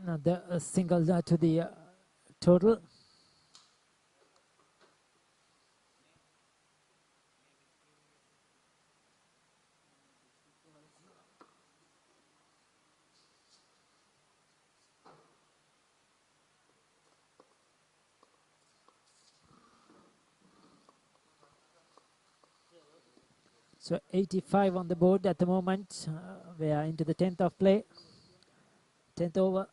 The single to the total. So 85 on the board at the moment. We are into the 10th of play. 10th over.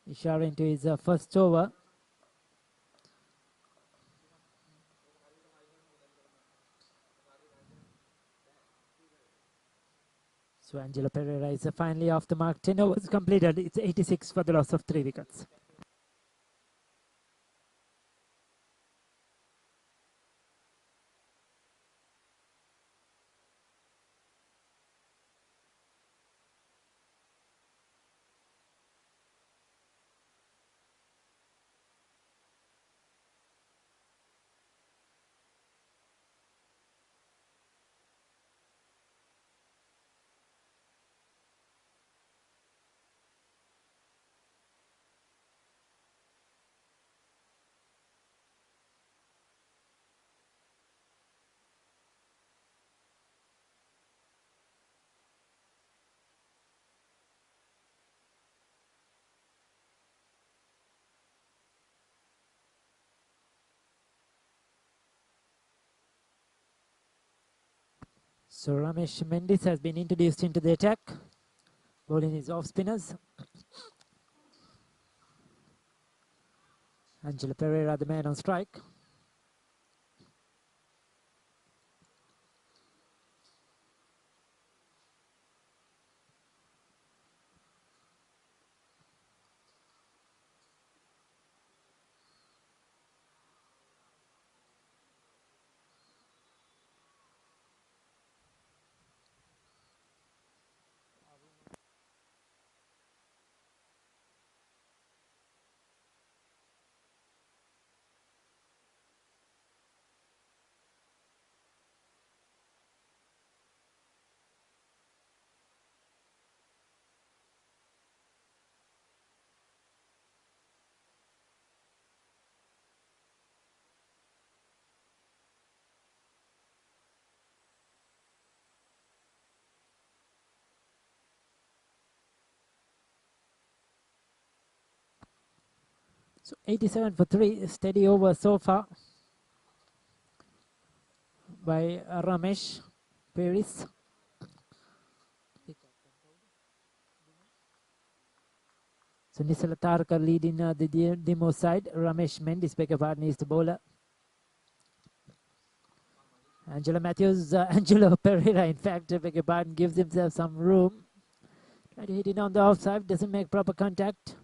Ishara into his first over. So Angelo Pereira is finally off the mark. 10 overs completed. It's 86 for the loss of 3 wickets. So Ramesh Mendis has been introduced into the attack, bowling his off spinners. Angelo Pereira, the man on strike. So 87 for 3, steady over so far by Ramesh Paris. So Nisala Tarka leading the DIMO side. Ramesh Mendis, beg your pardon, is the bowler. Angelo Matthews, Angelo Pereira, in fact, beg your pardon, gives himself some room. Try to hit it on the offside, doesn't make proper contact.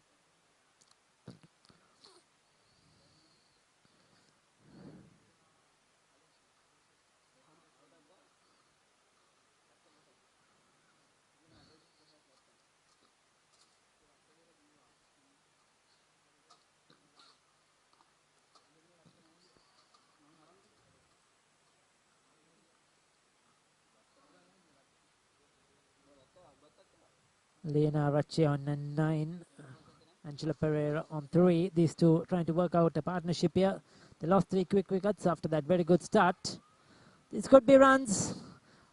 Lena Rache on 9. Angelo Pereira on 3. These two trying to work out a partnership here. They lost 3 quick wickets after that very good start. This could be runs.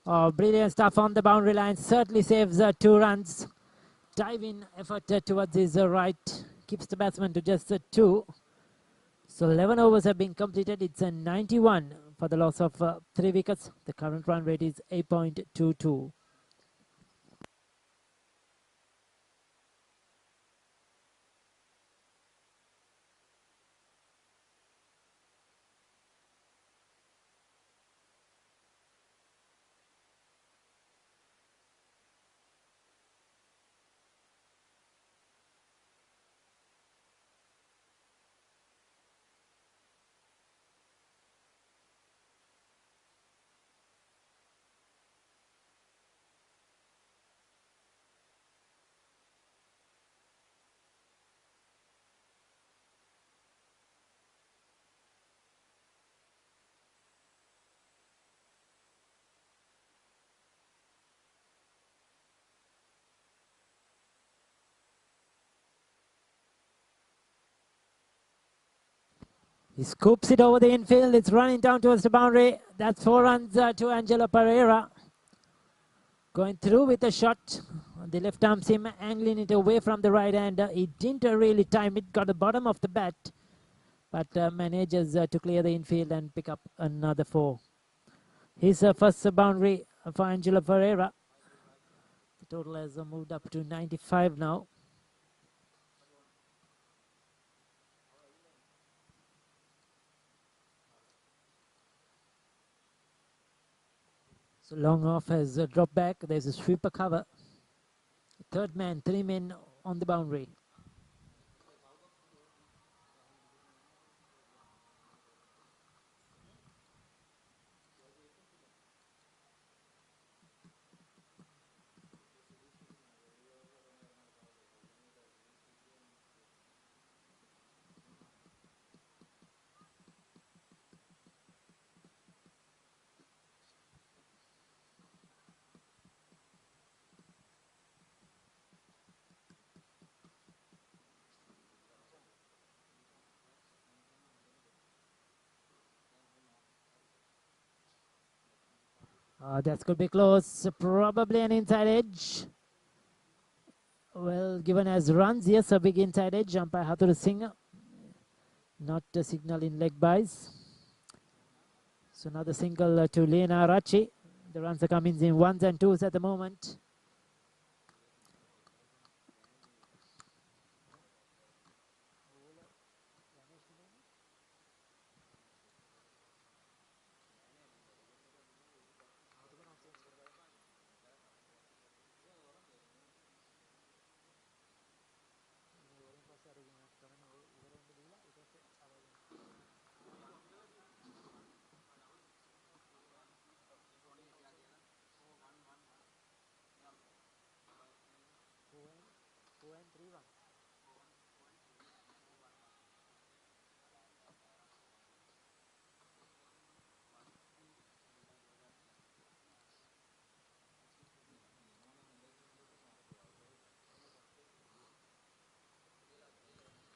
Oh, brilliant stuff on the boundary line. Certainly saves 2 runs. Dive-in effort towards his right. Keeps the batsman to just 2. So 11 overs have been completed. It's a 91 for the loss of 3 wickets. The current run rate is 8.22. He scoops it over the infield. It's running down towards the boundary. That's 4 runs to Angelo Pereira. Going through with a shot. The left arm seam angling it away from the right hander. He didn't really time it. Got the bottom of the bat. But manages to clear the infield and pick up another 4. His first boundary for Angelo Pereira. The total has moved up to 95 now. So long off has dropped back. There's a sweeper cover. Third man, 3 men on the boundary. That could be close. Probably an inside edge. Well, given as runs, yes, a big inside edge. Umpire Hathur Singh not a signal in leg buys. So another single to Lena Rachi. The runs are coming in 1s and 2s at the moment.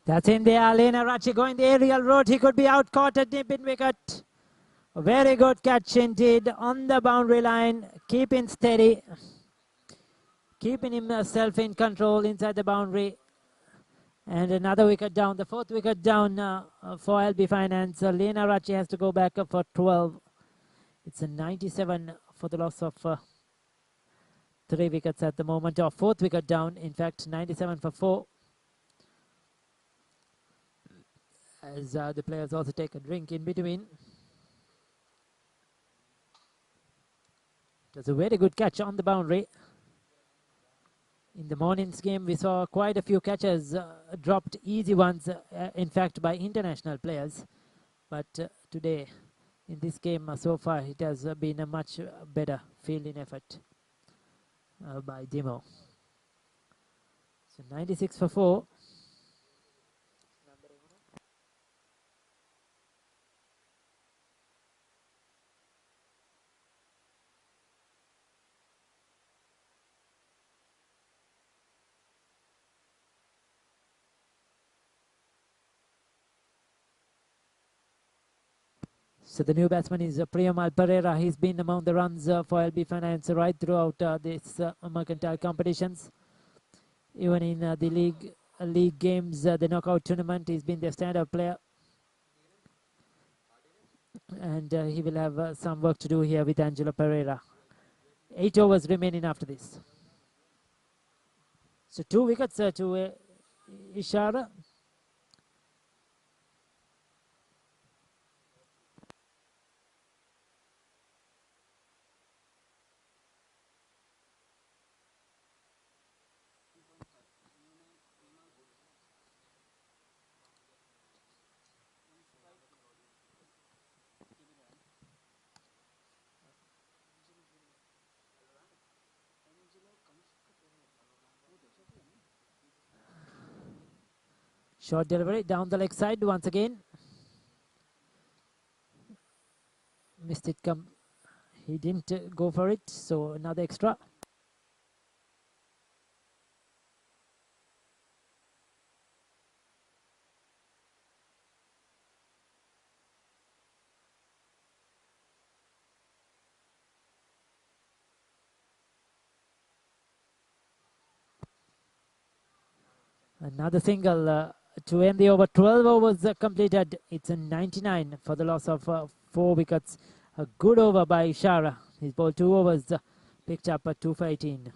That's in there. Lena Rachi going the aerial road. He could be out, caught a deep in wicket. A very good catch indeed on the boundary line. Keeping steady. Keeping himself in control inside the boundary. And another wicket down. The 4th wicket down for LB Finance. Lena Rachi has to go back up for 12. It's a 97 for the loss of 3 wickets at the moment. Or 4th wicket down. In fact, 97 for 4. As the players also take a drink in between. It was a very good catch on the boundary. In the morning's game, we saw quite a few catches dropped, easy ones, in fact, by international players. But today, in this game so far, it has been a much better fielding effort by DIMO. So 96 for 4. So the new batsman is Priyamal Pereira. He's been among the runs for LB Finance right throughout this mercantile competitions. Even in the league games, the knockout tournament, he's been the stand-up player. And he will have some work to do here with Angelo Pereira. 8 overs remaining after this. So 2 wickets to Ishara. Short delivery down the leg side once again. Missed it. He didn't go for it, so another extra. Another single to end the over. 12 overs completed. It's a 99 for the loss of 4 wickets. A good over by Ishara. He's bowled 2 overs, picked up at 2 for 18.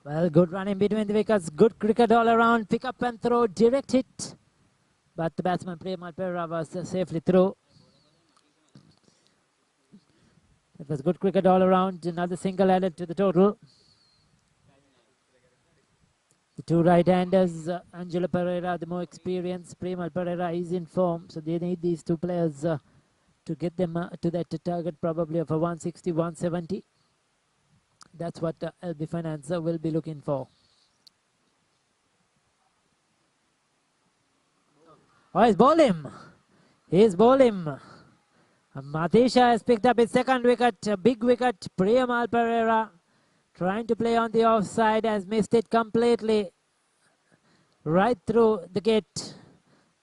Well, good run in between the wickets. Good cricket all around. Pick up and throw. Direct hit. But the batsman Premal Perera was safely through. It was good cricket all around. Another single added to the total. The two right-handers, Angelo Pereira, the more experienced. Premal Pereira is in form. So they need these two players to get them to that target probably of a 160, 170. That's what LB Finance will be looking for. Oh, he's bowled him. He's bowled him. Matisha has picked up his second wicket, a big wicket. Premal Pereira trying to play on the offside, has missed it completely. Right through the gate.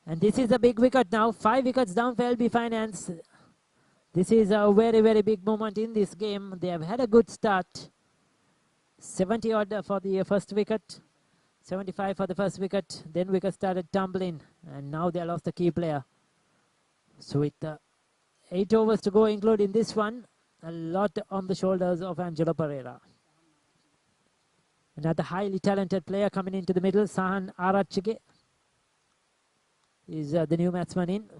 And this is a big wicket now. 5 wickets down for LB Finance. This is a very, very big moment in this game. They have had a good start. 70 odd for the first wicket. 75 for the first wicket. Then wicket started tumbling. And now they lost the key player. So with 8 overs to go, including this one, a lot on the shoulders of Angelo Pereira. Another highly talented player coming into the middle, Sahan Arachige, is the new batsman in.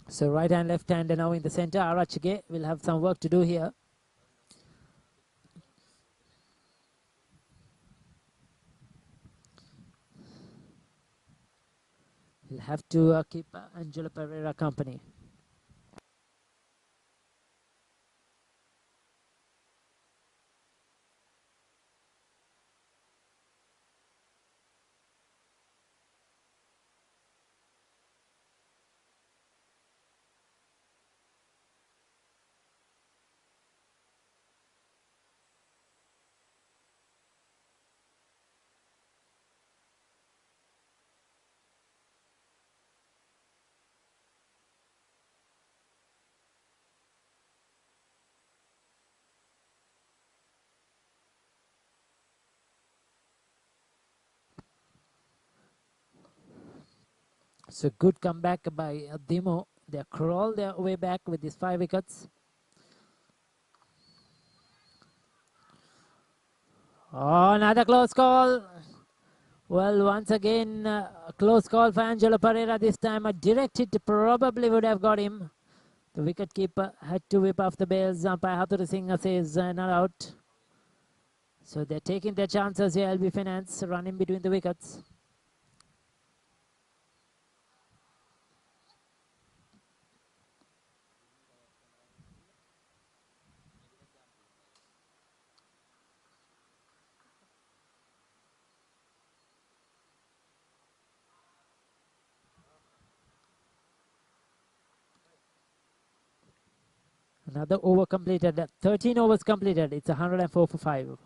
So right hand, left hand now in the center. Arachige will have some work to do here. He'll have to keep Angelo Pereira company. So good comeback by DIMO. They crawl their way back with these 5 wickets. Oh, another close call. Well, once again, a close call for Angelo Pereira. This time a direct hit probably would have got him. The wicketkeeper had to whip off the bails. Umpire Hattori Singh says not out. So they're taking their chances here. LB Finance running between the wickets. Another over completed. 13 overs completed. It's 104 for 5.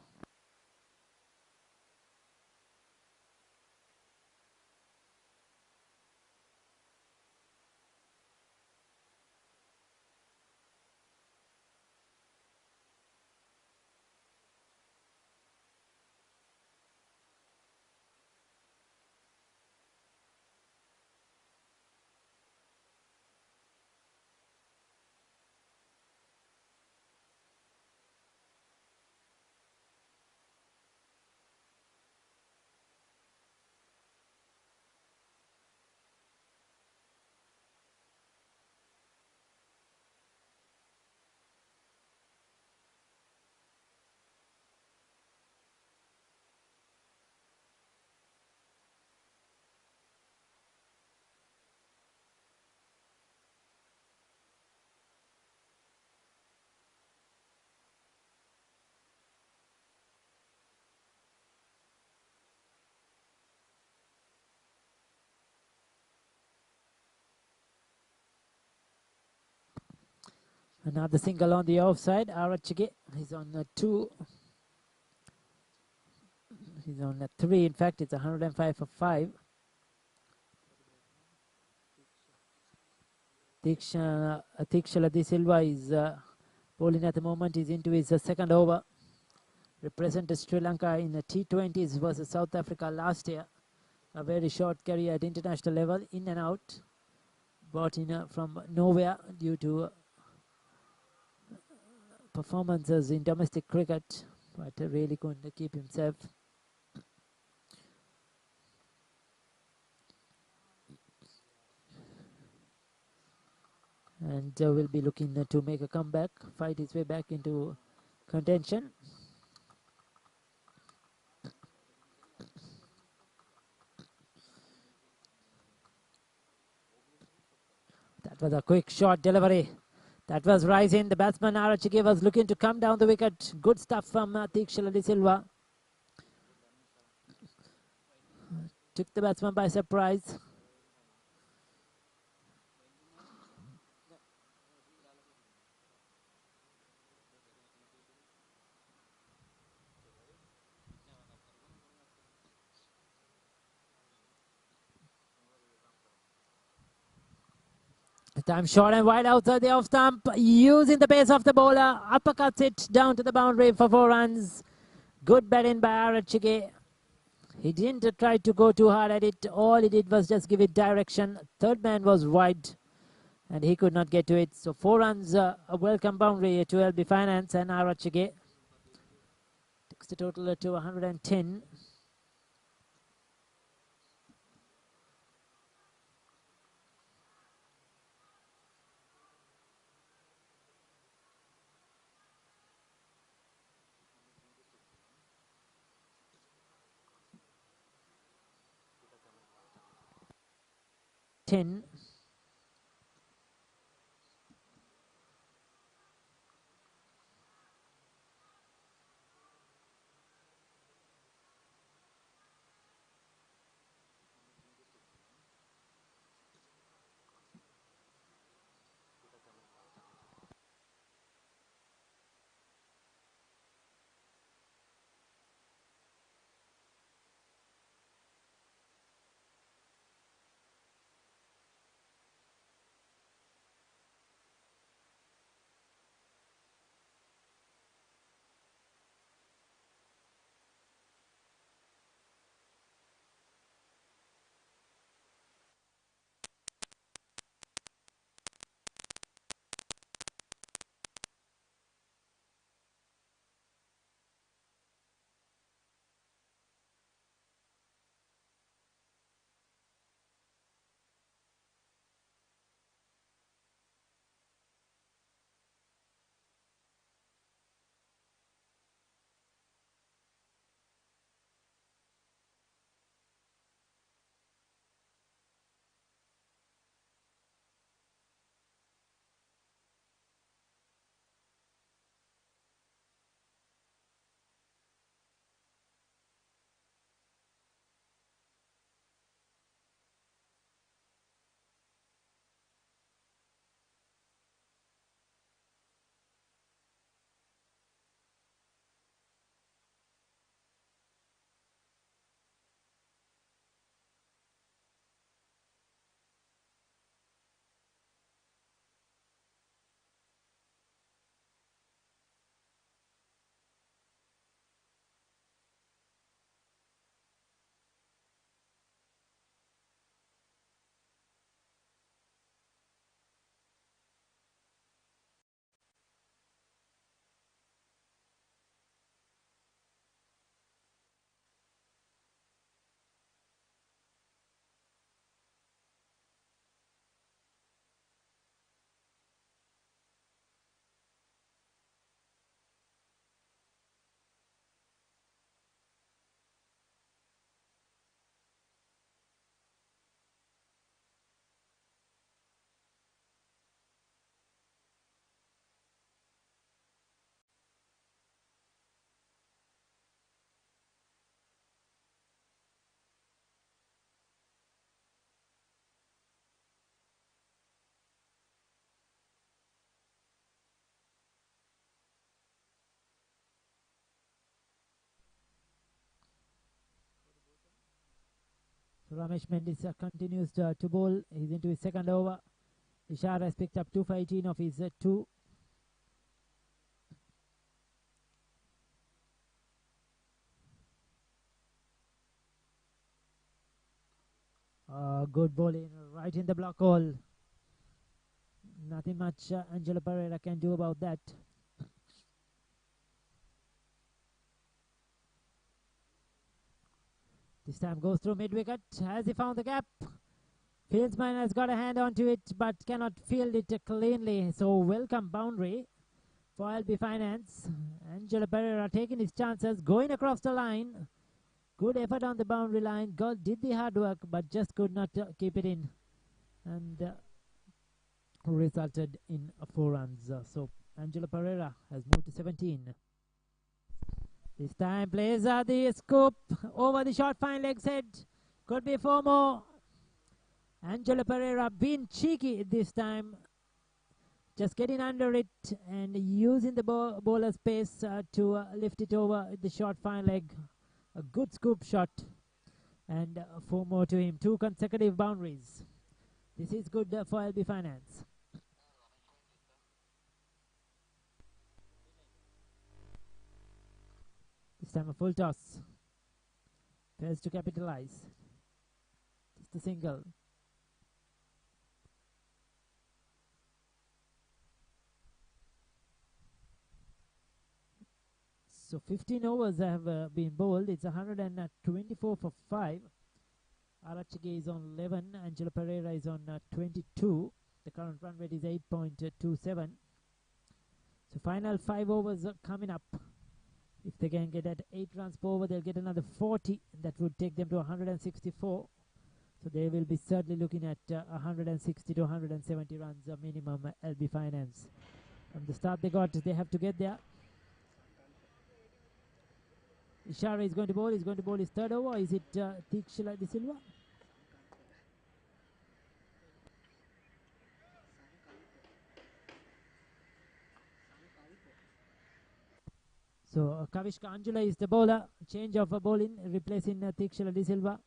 Another single on the offside. Arachige is on a 2. He's on a 3. In fact, it's 105 for 5. Tikshala De Silva is bowling at the moment. He's into his second over. Represented Sri Lanka in the T20s versus South Africa last year. A very short career at international level, in and out. Brought in from nowhere due to performances in domestic cricket, but really couldn't keep himself. And will be looking to make a comeback, fight his way back into contention. That was a quick shot delivery. That was rising. The batsman Arachige was looking to come down the wicket. Good stuff from Tikshala De Silva. Took the batsman by surprise. Time short and wide outside the off stump. Using the pace of the bowler. Uppercuts it down to the boundary for 4 runs. Good batting by Arachige. He didn't try to go too hard at it. All he did was just give it direction. Third man was wide and he could not get to it. So 4 runs, a welcome boundary to LB Finance, and Arachige takes the total to 110. Ramesh Mendis continues to bowl. He's into his second over. Ishara has picked up 2 for 18 of his 2. Good bowling right in the block hole. Nothing much Angelo Pereira can do about that. This time goes through mid-wicket. Has he found the gap? Fieldsman has got a hand onto it but cannot field it cleanly. So welcome boundary for LB Finance. Angelo Pereira taking his chances, going across the line. Good effort on the boundary line. God did the hard work but just could not keep it in. And resulted in 4 runs. So Angelo Pereira has moved to 17. This time plays the scoop over the short fine leg head. Could be 4 more. Angelo Pereira being cheeky this time. Just getting under it and using the bowler's pace to lift it over the short fine leg. A good scoop shot. And 4 more to him. 2 consecutive boundaries. This is good for LB Finance. This time a full toss. Fails to capitalize. Just a single. So 15 overs have been bowled. It's 124 for 5. Arachige is on 11. Angelo Pereira is on 22. The current run rate is 8.27. So final 5 overs are coming up. If they can get at 8 runs per over, they'll get another 40. That would take them to 164. So they will be certainly looking at 160 to 170 runs minimum LB Finance. From the start they have to get there. Ishara is going to bowl. He's going to bowl his 3rd over. Is it Tikshila De Silva? So Kavishka Anjula is the bowler. Change of bowling, replacing Tikshila De Silva.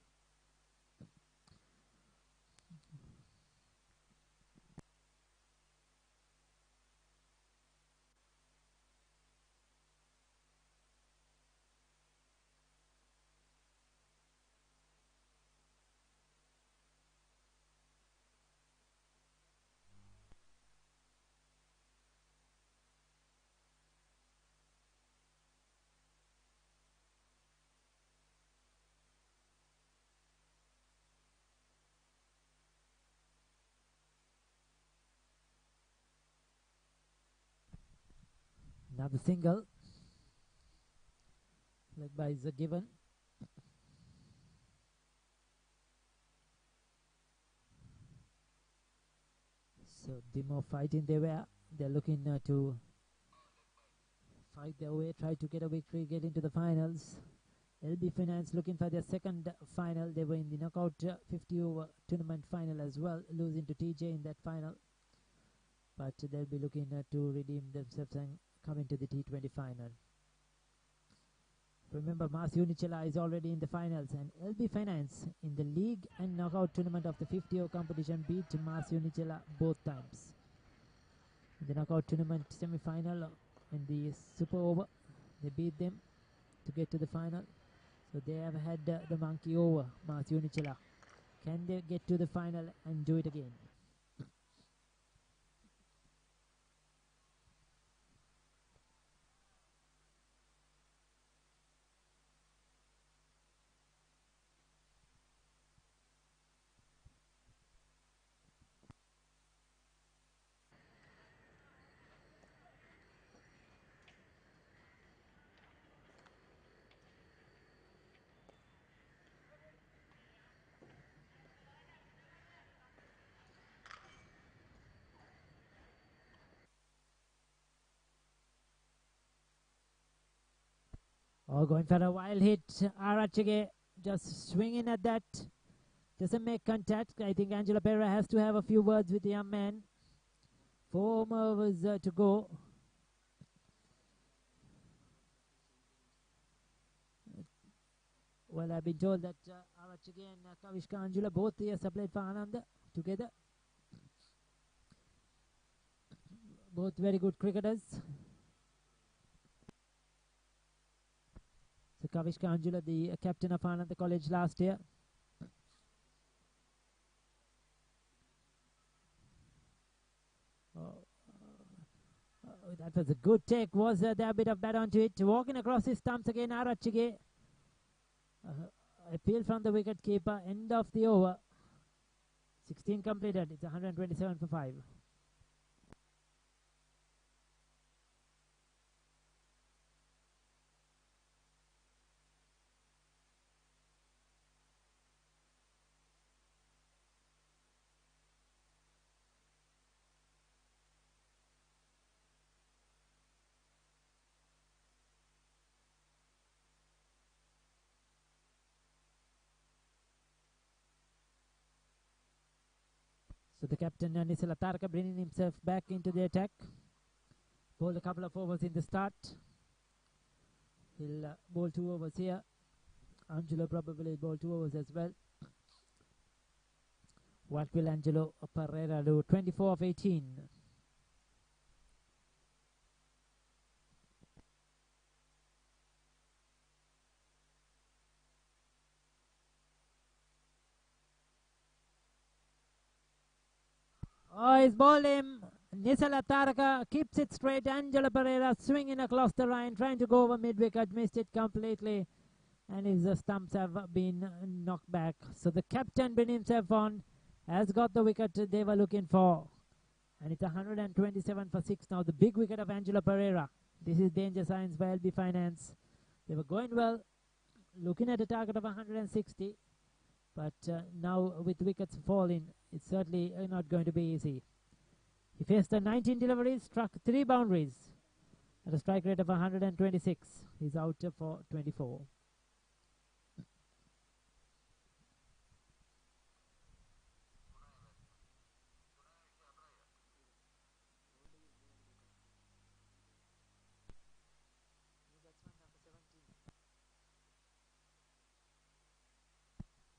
Another single. Leg by is given. So DIMO fighting their way. They're looking to fight their way, try to get a victory, get into the finals. LB Finance looking for their 2nd final. They were in the knockout 50 over tournament final as well, losing to TJ in that final. But they'll be looking to redeem themselves and come into the T20 final. Remember, Mas Unicella is already in the finals, and LB Finance in the league and knockout tournament of the 50 over competition beat Mas Unicella both times. In the knockout tournament semi-final, in the super over, they beat them to get to the final. So they have had the monkey over, Mas Unicella. Can they get to the final and do it again? Oh, going for a wild hit. Arachige just swinging at that. Doesn't make contact. I think Angelo Pereira has to have a few words with the young man. 4 more overs to go. Well, I've been told that Arachige and Kavishka Anjula both years have played for Anand together. Both very good cricketers. So Kavishka Anjula, the captain of Anand College last year. That was a good take. Was there a bit of bat onto it? Walking across his stumps again, Arachige. Appeal from the wicket keeper. End of the over. 16 completed. It's 127 for 5. So the captain Nisala Tarka bringing himself back into the attack. Bowled a couple of overs in the start. He'll bowl 2 overs here. Angelo probably bowl 2 overs as well. What will Angelo Pereira do? 24 of 18. Oh, he's bowled him. Nisala Taraka keeps it straight. Angelo Pereira swinging across the line, trying to go over mid-wicket, missed it completely. And his stumps have been knocked back. So the captain bring himself on, has got the wicket they were looking for. And it's 127 for 6 now. The big wicket of Angelo Pereira. This is danger signs by LB Finance. They were going well, looking at a target of 160. But now with wickets falling, it's certainly not going to be easy. He faced the 19 deliveries, struck 3 boundaries at a strike rate of 126. He's out for 24.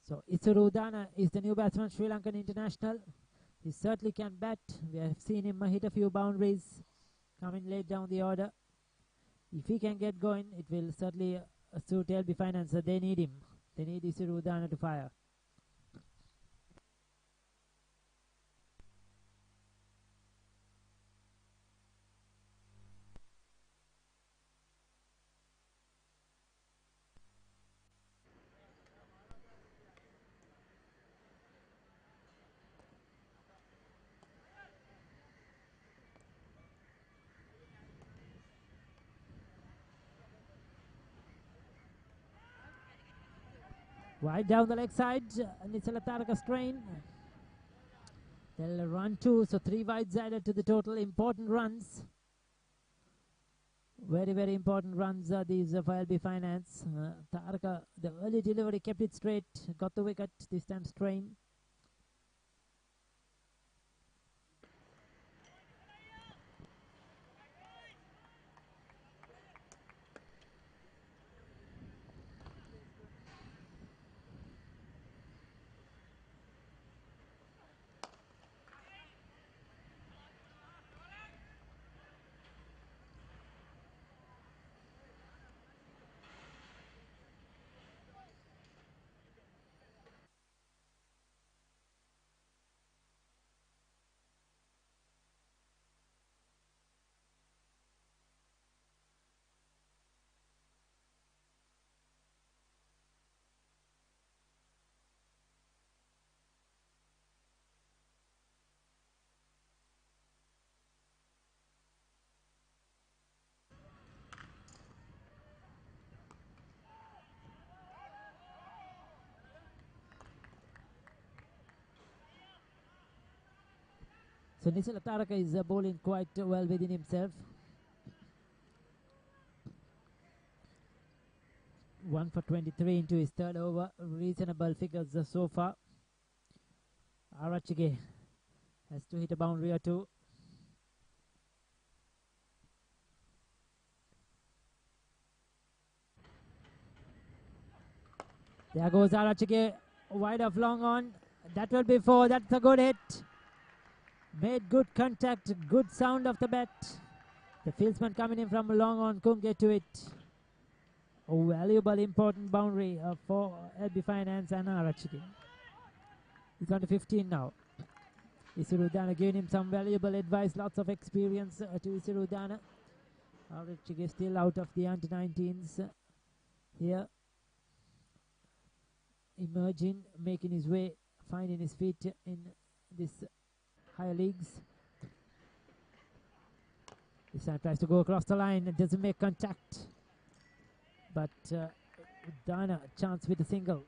So Isuru Udana is the new batsman, Sri Lankan international. He certainly can bat. We have seen him hit a few boundaries coming late down the order. If he can get going, it will certainly suit LB Finance. They need him. They need Isuru Udana to fire. Wide down the leg side, Nisala Taraka strain. They'll run 2, so 3 wides added to the total. Important runs. Very, very important runs are these for LB Finance. Taraka, the early delivery kept it straight, got the wicket, this time strain. So Nisala Taraka is bowling quite well within himself. 1 for 23 into his third over. Reasonable figures so far. Arachige has to hit a boundary or 2. There goes Arachige, wide of long on. That will be 4. That's a good hit. Made good contact, good sound of the bat. The fieldsman coming in from long on couldn't get to it. A valuable, important boundary for LB Finance and Arachige. He's on to 15 now. Isirudana giving him some valuable advice, lots of experience to Isirudana. Arachige still out of the under-19s here. Emerging, making his way, finding his feet in this higher leagues. This time tries to go across the line and doesn't make contact. But Dana, chance with a single.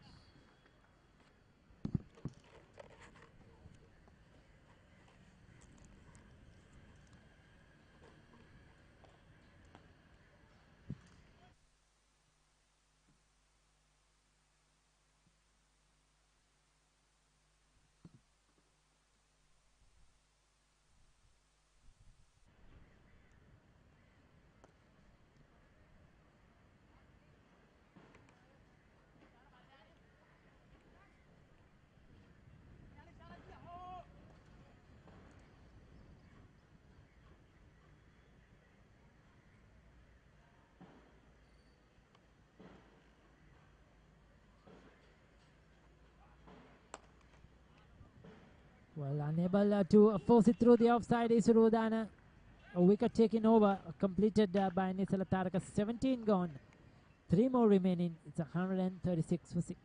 Well, unable to force it through the offside is Rudana. A wicket taken over, completed by Nisala Taraka. 17 gone. 3 more remaining. It's 136 for 6.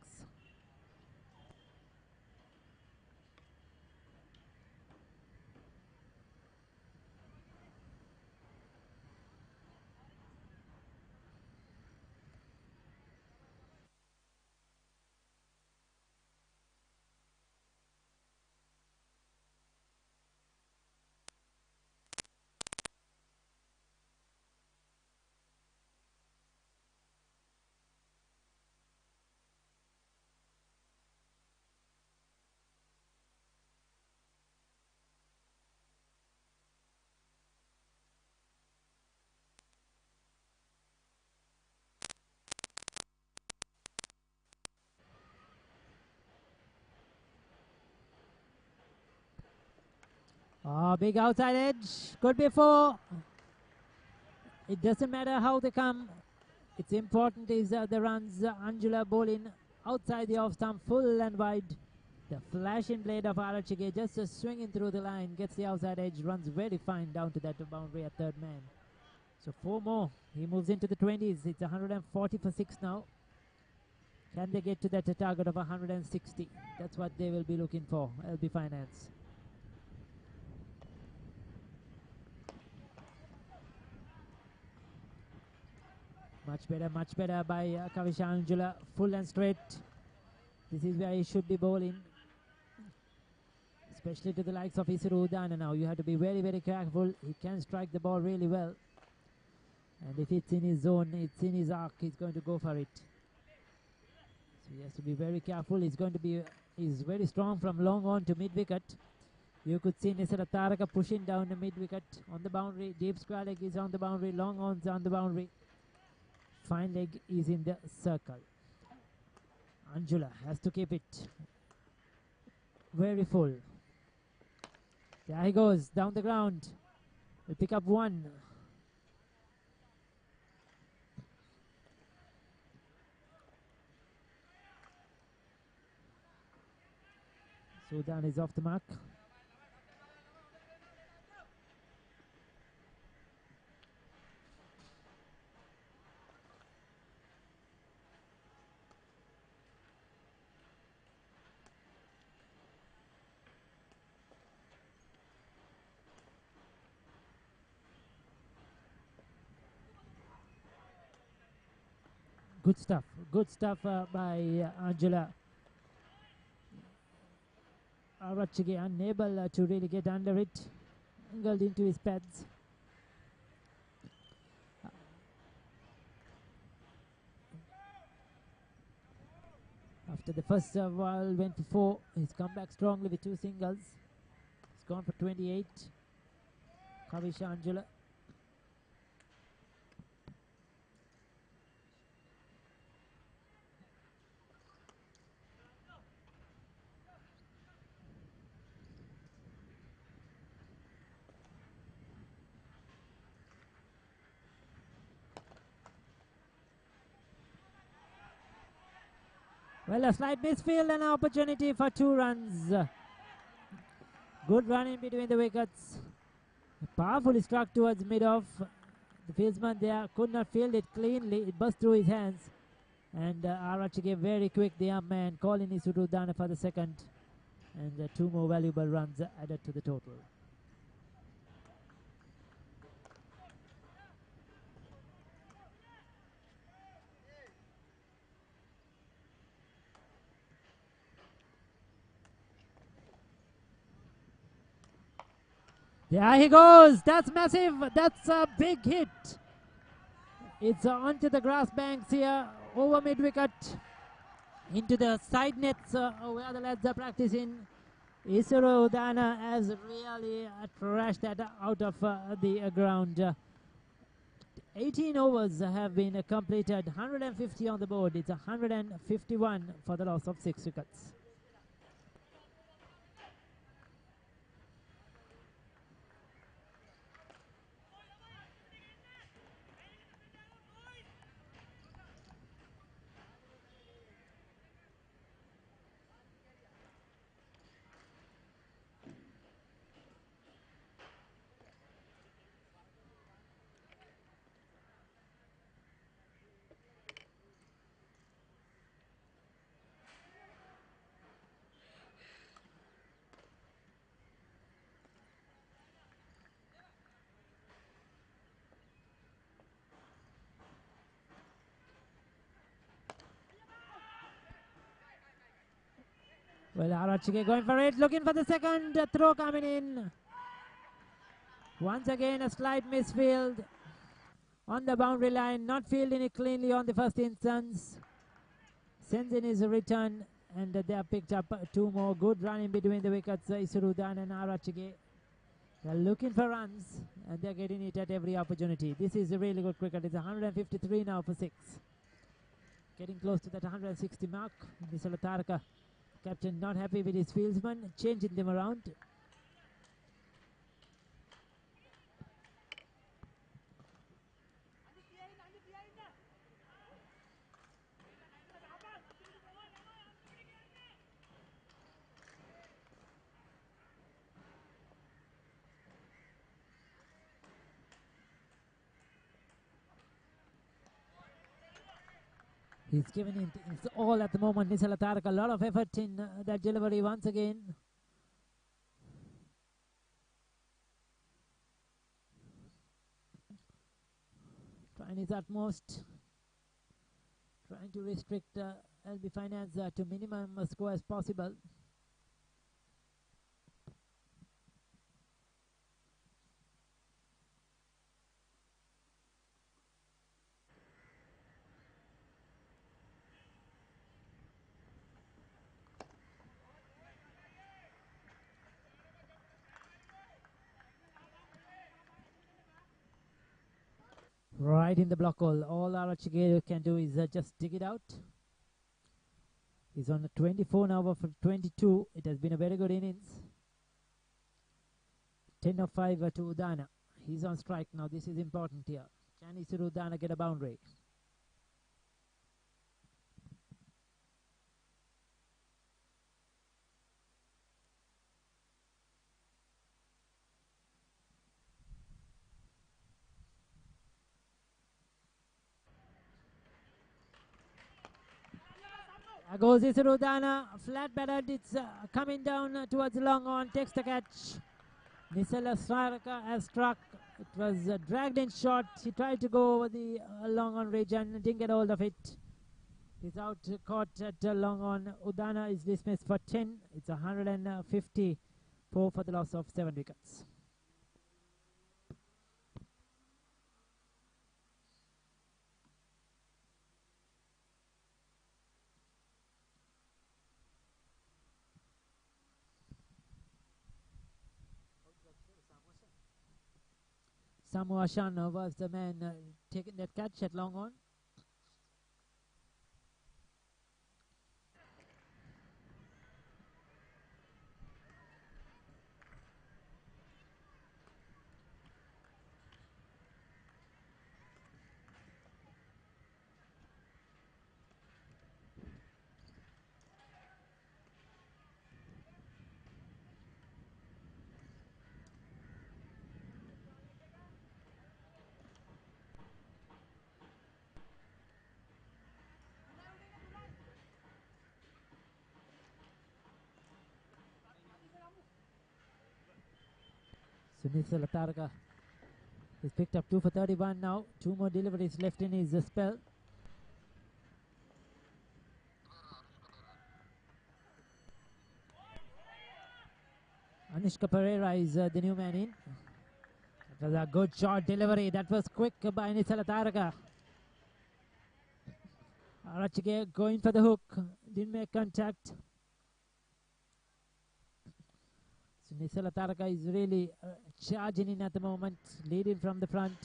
Oh, big outside edge. Could be 4. It doesn't matter how they come. It's important is the runs. Angela bowling outside the off stump, full and wide. The flashing blade of Arachige just swinging through the line. Gets the outside edge. Runs very fine down to that boundary at third man. So 4 more. He moves into the 20s. It's 140 for 6 now. Can they get to that target of 160? That's what they will be looking for, LB Finance. Much better by Kavisha Angela. Full and straight. This is where he should be bowling. Especially to the likes of Isiru Udana now. You have to be very, very careful. He can strike the ball really well. And if it's in his zone, it's in his arc, he's going to go for it. So he has to be very careful. He's very strong from long on to mid-wicket. You could see Nisara Taraka pushing down the mid-wicket on the boundary. Deep square leg is on the boundary. Long on's on the boundary. Fine leg is in the circle. Anjula has to keep it very full. There he goes, down the ground. He'll pick up 1. Sudan is off the mark. Good stuff by Angela. Arachige unable to really get under it, angled into his pads. After the first ball went for 4, he's come back strongly with 2 singles. He's gone for 28. Kavisha Angela. Well, a slight misfield and an opportunity for 2 runs. Good run in between the wickets. Powerfully struck towards mid-off. The fieldsman there could not field it cleanly. It burst through his hands. And Arachige very quick, the young man, calling Isuru for the second. And 2 more valuable runs added to the total. There he goes. That's massive. That's a big hit. It's onto the grass banks here, over mid-wicket, into the side nets where the lads are practicing. Isuru Udana has really trashed that out of the ground. 18 overs have been completed, 150 on the board. It's 151 for the loss of 6 wickets. Well, Arachige going for it, looking for the second throw coming in. Once again, a slight misfield on the boundary line, not fielding it cleanly on the first instance. Sends in his return, and they have picked up 2 more. Good run in between the wickets, Isurudan and Arachige. They're looking for runs, and they're getting it at every opportunity. This is a really good cricket. It's 153 now for 6. Getting close to that 160 mark. Nisala Taraka, captain, not happy with his fieldsmen, changing them around. He's giving it his all at the moment. Nisala Taraka, a lot of effort in that delivery once again. Trying his utmost. Trying to restrict LB Finance to minimum score as possible. Right in the block hole. All Arachige can do is just dig it out. He's on a 24 now for 22. It has been a very good innings. 10 of 5 to Udana. He's on strike now. This is important here. Can Isuru Udana get a boundary? There goes Isuru Udana. Flat batted. It's coming down towards long on. Takes the catch. Nisala Saraka has struck. It was dragged in short. He tried to go over the long on ridge and didn't get hold of it. He's out caught at long on. Udana is dismissed for 10. It's 154 for the loss of 7 wickets. Samu Ashan was the man taking that catch at long on. Sunil Latarka has picked up 2 for 31 now. 2 more deliveries left in his spell. Anushka Pereira is the new man in. That was a good shot delivery. That was quick by Nisala Taraka. Arachige going for the hook. Didn't make contact. So Nisala Taraka is really charging in at the moment, leading from the front.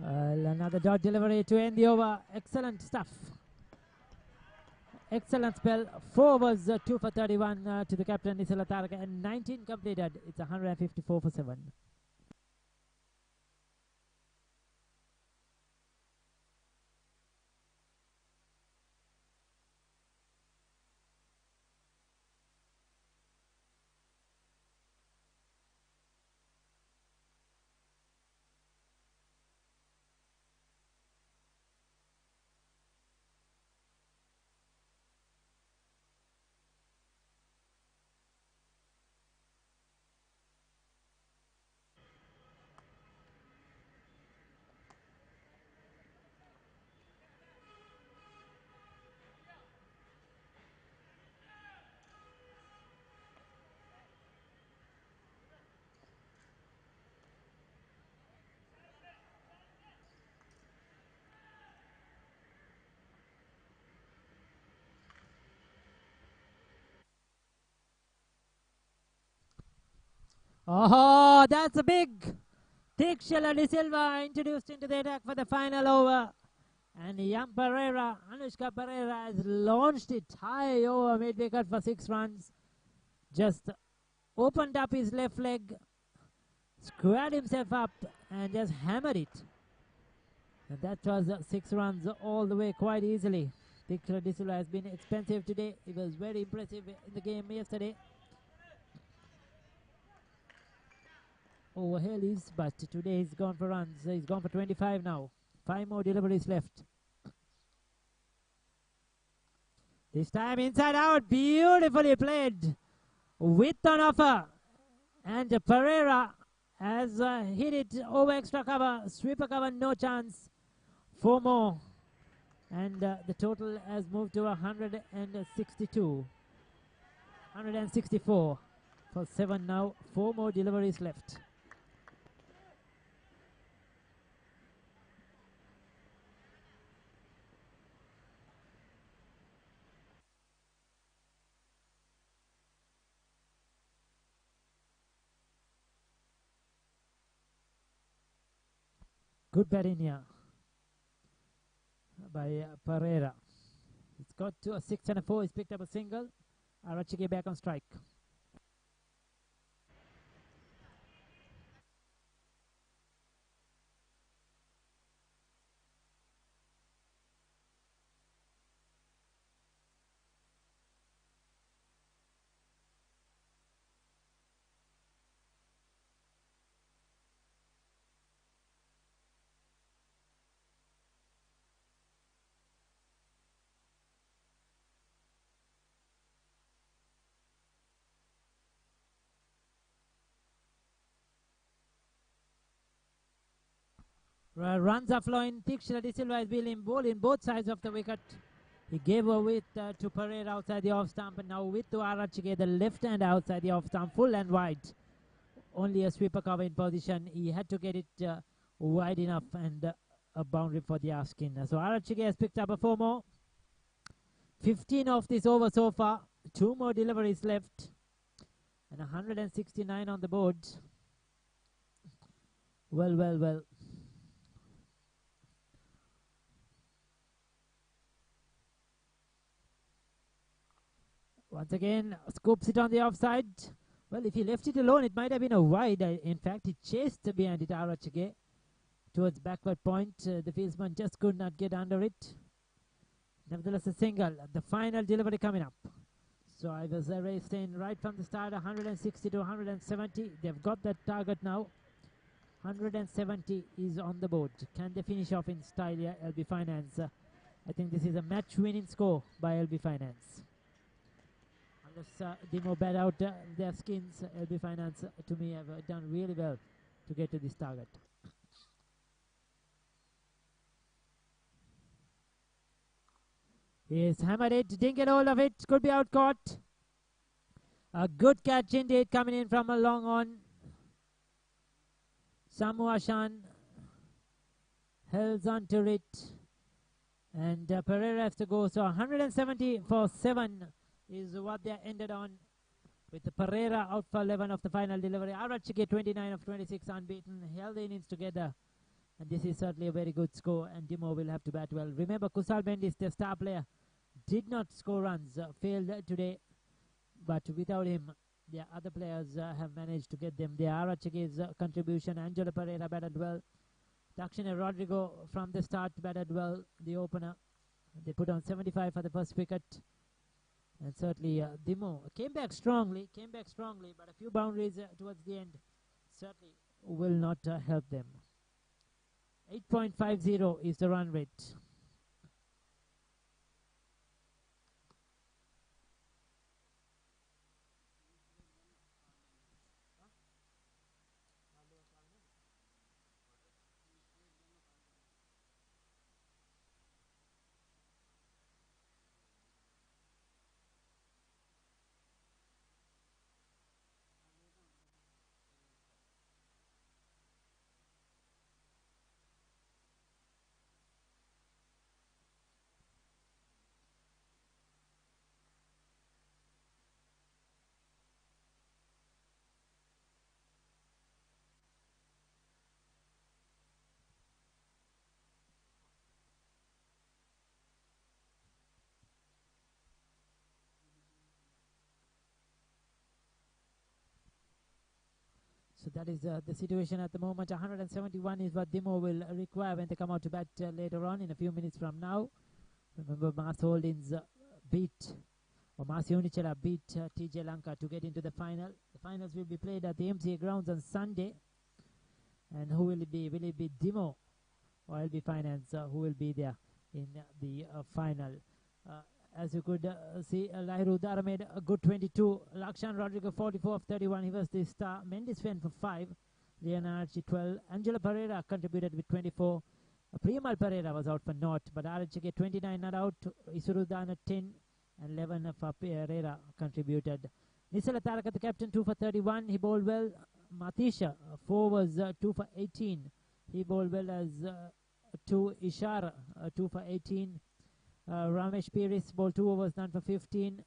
Another dot delivery to end the over. Excellent stuff. Excellent spell. 4 was 2 for 31 to the captain Nisala Taraka, and 19 completed. It's 154 for 7. Oh, that's a big Tikshila De Silva introduced into the attack for the final over. And young Pereira, Anushka Pereira has launched it high over mid-wicket for 6 runs. Just opened up his left leg, squared himself up and just hammered it. And that was 6 runs all the way quite easily. Tikshila De Silva has been expensive today. He was very impressive in the game yesterday. Over Haley's, but today he's gone for runs. He's gone for 25 now. 5 more deliveries left. This time inside out, beautifully played with an offer. And Pereira has hit it over extra cover, sweeper cover, no chance. 4 more. And the total has moved to 162. 164 for 7 now. 4 more deliveries left. Good batting here by Pereira. It's got to a 6 and a 4. He's picked up a single. Arachige back on strike. Runs are flowing. Tikshila De Silva is bowling both sides of the wicket. He gave a width to Pereira outside the off stump, and now width to Arachige, the left hand outside the off stump, full and wide. Only a sweeper cover in position. He had to get it wide enough and a boundary for the asking. So Arachige has picked up a 4 more. 15 of this over so far. 2 more deliveries left. And 169 on the board. Well. Once again, scoops it on the offside. Well, if he left it alone, it might have been a wide. In fact, he chased behind it, Arachige, towards backward point. The fieldsman just could not get under it. Nevertheless, a single. The final delivery coming up. So I was raced in right from the start, 160 to 170. They've got that target now. 170 is on the board. Can they finish off in style here, LB Finance? I think this is a match-winning score by LB Finance. Unless DIMO bat out their skins, LB Finance to me have done really well to get to this target. He's hammered it, didn't get hold of it, could be out caught. A good catch indeed coming in from a long on. Samuashan holds on to it, and Pereira has to go. So 170 for 7 is what they ended on, with Pereira out for 11 of the final delivery. Arachige 29 of 26 unbeaten, held the innings together, and this is certainly a very good score, and DIMO will have to bat well. Remember, Kusal Bendis, the star player, did not score runs, failed today, but without him, the other players have managed to get them. The Arachige's contribution, Angelo Pereira batted well. Dakshina Rodrigo from the start batted well, the opener. They put on 75 for the first wicket. And certainly DIMO came back strongly, but a few boundaries towards the end certainly will not help them. 8.50 is the run rate. So that is the situation at the moment. 171 is what DIMO will require when they come out to bat later on in a few minutes from now. Remember, Mars Holdings Mars Unicella beat TJ Lanka to get into the final. The finals will be played at the MCA grounds on Sunday. And who will it be? Will it be DIMO or LB Finance who will be there in the final? As you could see, Lahiru Dara made a good 22. Lakshan Rodrigo 44 of 31. He was the star. Mendes went for 5. Leonardo 12. Angela Pereira contributed with 24. Priyamal Pereira was out for naught, but Arachike 29 not out. Isurudana 10 and 11 for Pereira contributed. Nisala Taraka, the captain, 2 for 31. He bowled well. Matisha 4 was 2 for 18. He bowled well as 2. Ishara 2 for 18. Ramesh Piris bowled 2 overs, none for 15.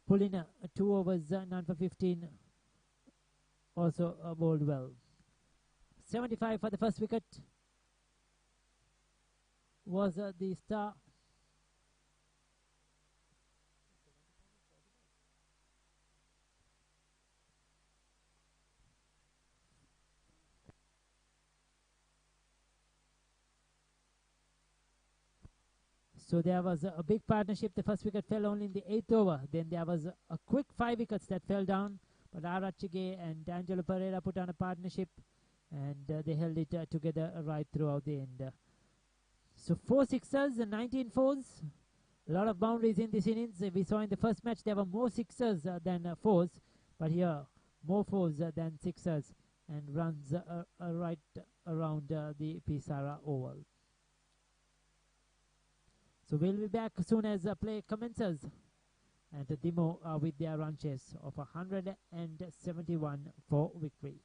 Pulina 2 overs, none for 15. Also bowled well. 75 for the first wicket was the star. So there was a big partnership. The first wicket fell only in the 8th over. Then there was a quick 5 wickets that fell down. But Arachige and Angelo Pereira put on a partnership, and they held it together right throughout the end. So 4 sixers and 19 fours. A lot of boundaries in this innings. We saw in the first match there were more sixers than fours. But here, more fours than sixers, and runs right around the Pisara Oval. So we'll be back as soon as play commences. And the DIMO with their run chase of 171 for victory.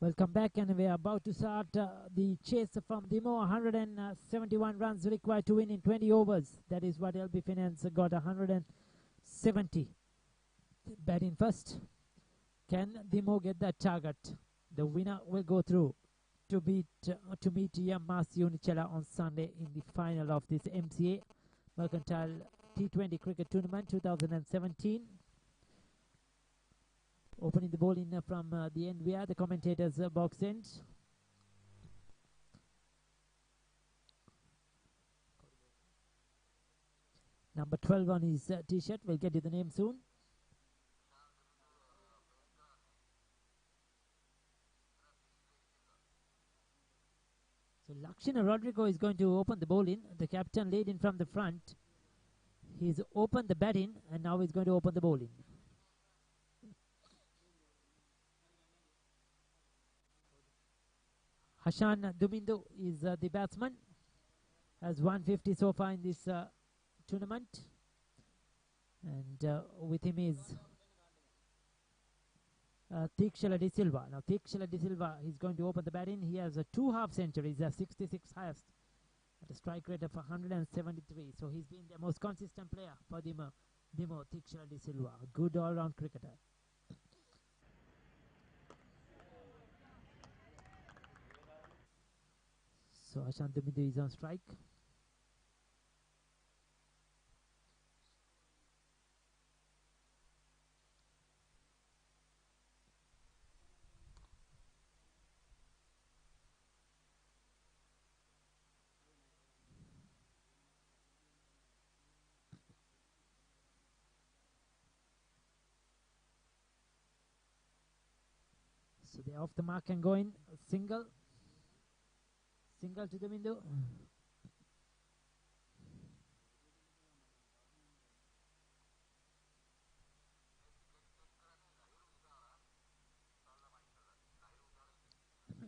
Welcome back, and we are about to start the chase from DIMO. 171 runs required to win in 20 overs. That is what LB Finance got, 170. Batting first. Can DIMO get that target? The winner will go through to meet Yama's Unicella on Sunday in the final of this MCA Mercantile T20 Cricket Tournament 2017. Opening the ball in from the end, we are the commentators' box end. Number 12 on his t-shirt. We'll get you the name soon. So Lakshana Rodrigo is going to open the bowling. The captain laid in from the front. He's opened the batting and now he's going to open the bowling. Hashan Dumindu is the batsman. Has 150 so far in this tournament. And with him is Thikshala De Silva. Now Thikshala De Silva is going to open the batting. He has 2 half centuries, 66 highest at a strike rate of 173. So he's been the most consistent player for DIMO, Thikshala De Silva. Good all-round cricketer. So Ashant Dumindu is on strike. So they're off the mark and going. Single. Single to Dumindu.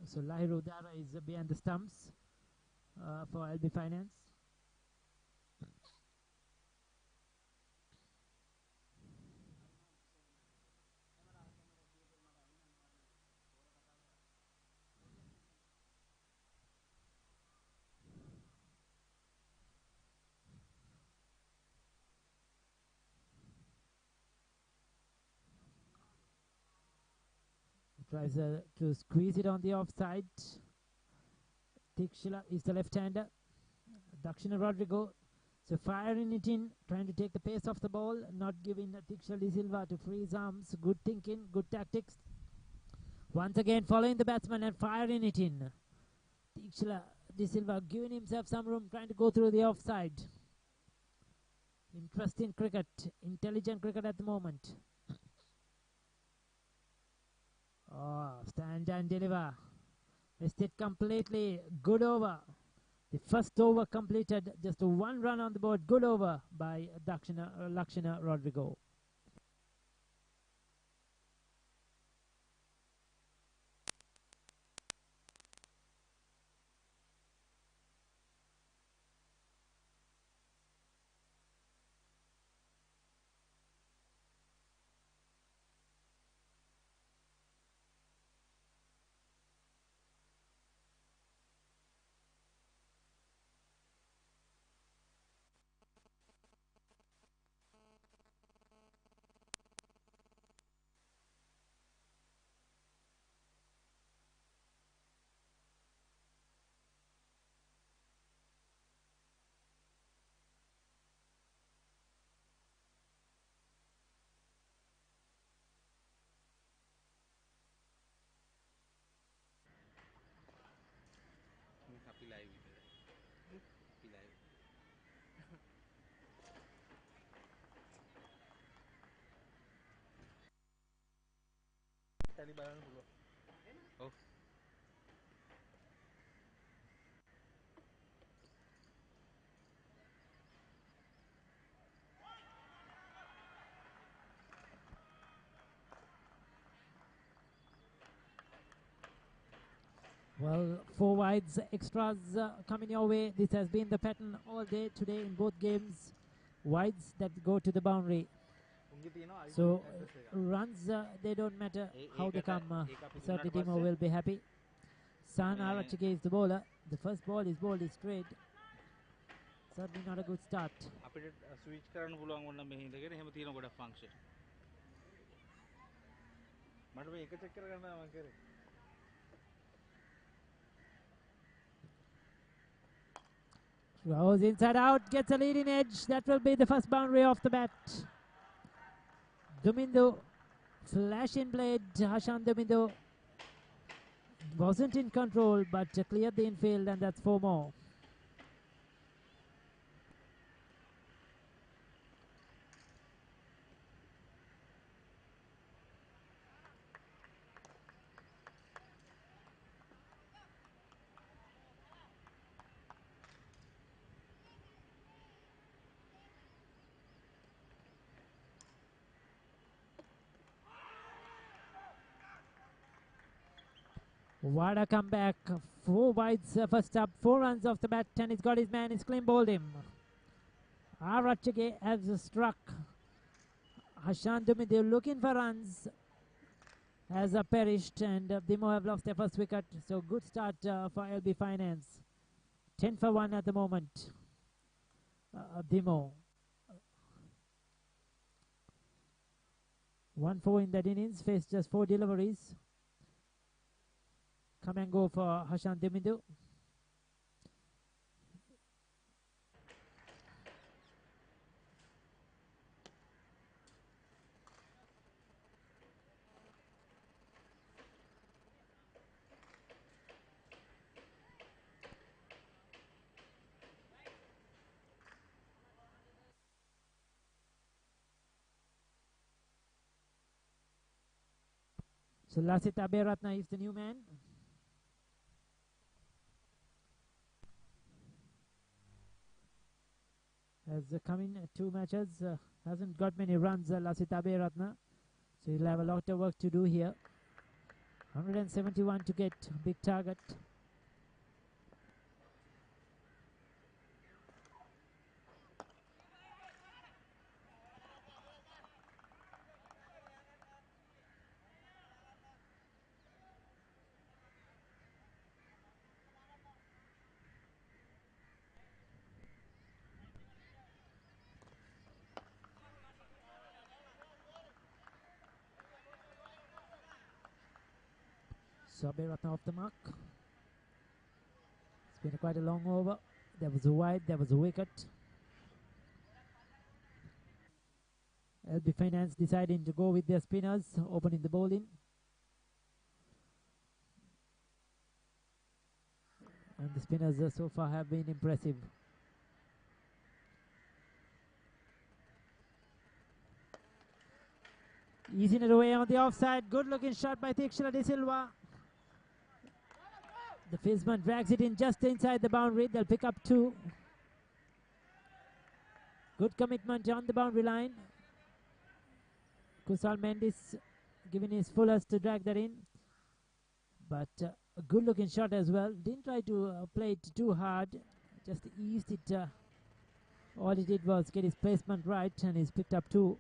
So Lahiru Dara is behind the stumps for LB Finance. Tries to squeeze it on the offside. Thikshala is the left-hander. Dakshina Rodrigo. So firing it in, trying to take the pace off the ball, not giving Thikshala De Silva to free his arms. Good thinking, good tactics. Once again following the batsman and firing it in. Thikshala De Silva giving himself some room, trying to go through the offside. Interesting cricket, intelligent cricket at the moment. Oh, stand and deliver. Missed it completely. Good over. The first over completed. Just 1 run on the board. Good over by Lakshana Rodrigo. Happy live. Happy live. Tadi barang dulu. Oh. Well, 4 wides, extras coming your way. This has been the pattern all day today in both games. Wides that go to the boundary. So runs, they don't matter how they come. Certainly DIMO will be happy. San Arachige is the bowler. The first ball is bowled straight. Certainly not a good start. switch කරන්න පුළුවන් වුණා මෙහින් දෙකේ එහෙම තියෙන ගොඩක් function මට මේ එක චෙක් කරගන්න මම කරේ Throws inside out, gets a leading edge. That will be the first boundary off the bat. Dumindo, flash in blade. Hashan Dumindo wasn't in control, but cleared the infield, and that's 4 more. What a comeback. 4 wides first up, 4 runs off the bat, and he's got his man. He's clean bowled him. Arachige has struck. Hashan Dumindo looking for runs has perished, and DIMO have lost their first wicket. So good start for LB Finance. 10 for 1 at the moment. DIMO. 1-4 in that innings, faced just 4 deliveries. Come and go for Hashan Dumindo. So Lasit Aberatna is the new man. Has come in 2 matches, hasn't got many runs, Lasit Aberatna. So he'll have a lot of work to do here. 171 to get, big target. So Aberatna off the mark. It's been quite a long over. There was a wide, there was a wicket. LB Finance deciding to go with their spinners, opening the bowling. And the spinners so far have been impressive. Easing it away on the offside. Good looking shot by Tikshila De Silva. The fieldsman drags it in just inside the boundary. They'll pick up 2. Good commitment on the boundary line. Kusal Mendes giving his fullest to drag that in. But a good looking shot as well. Didn't try to play it too hard. Just eased it. All he did was get his placement right, and he's picked up 2.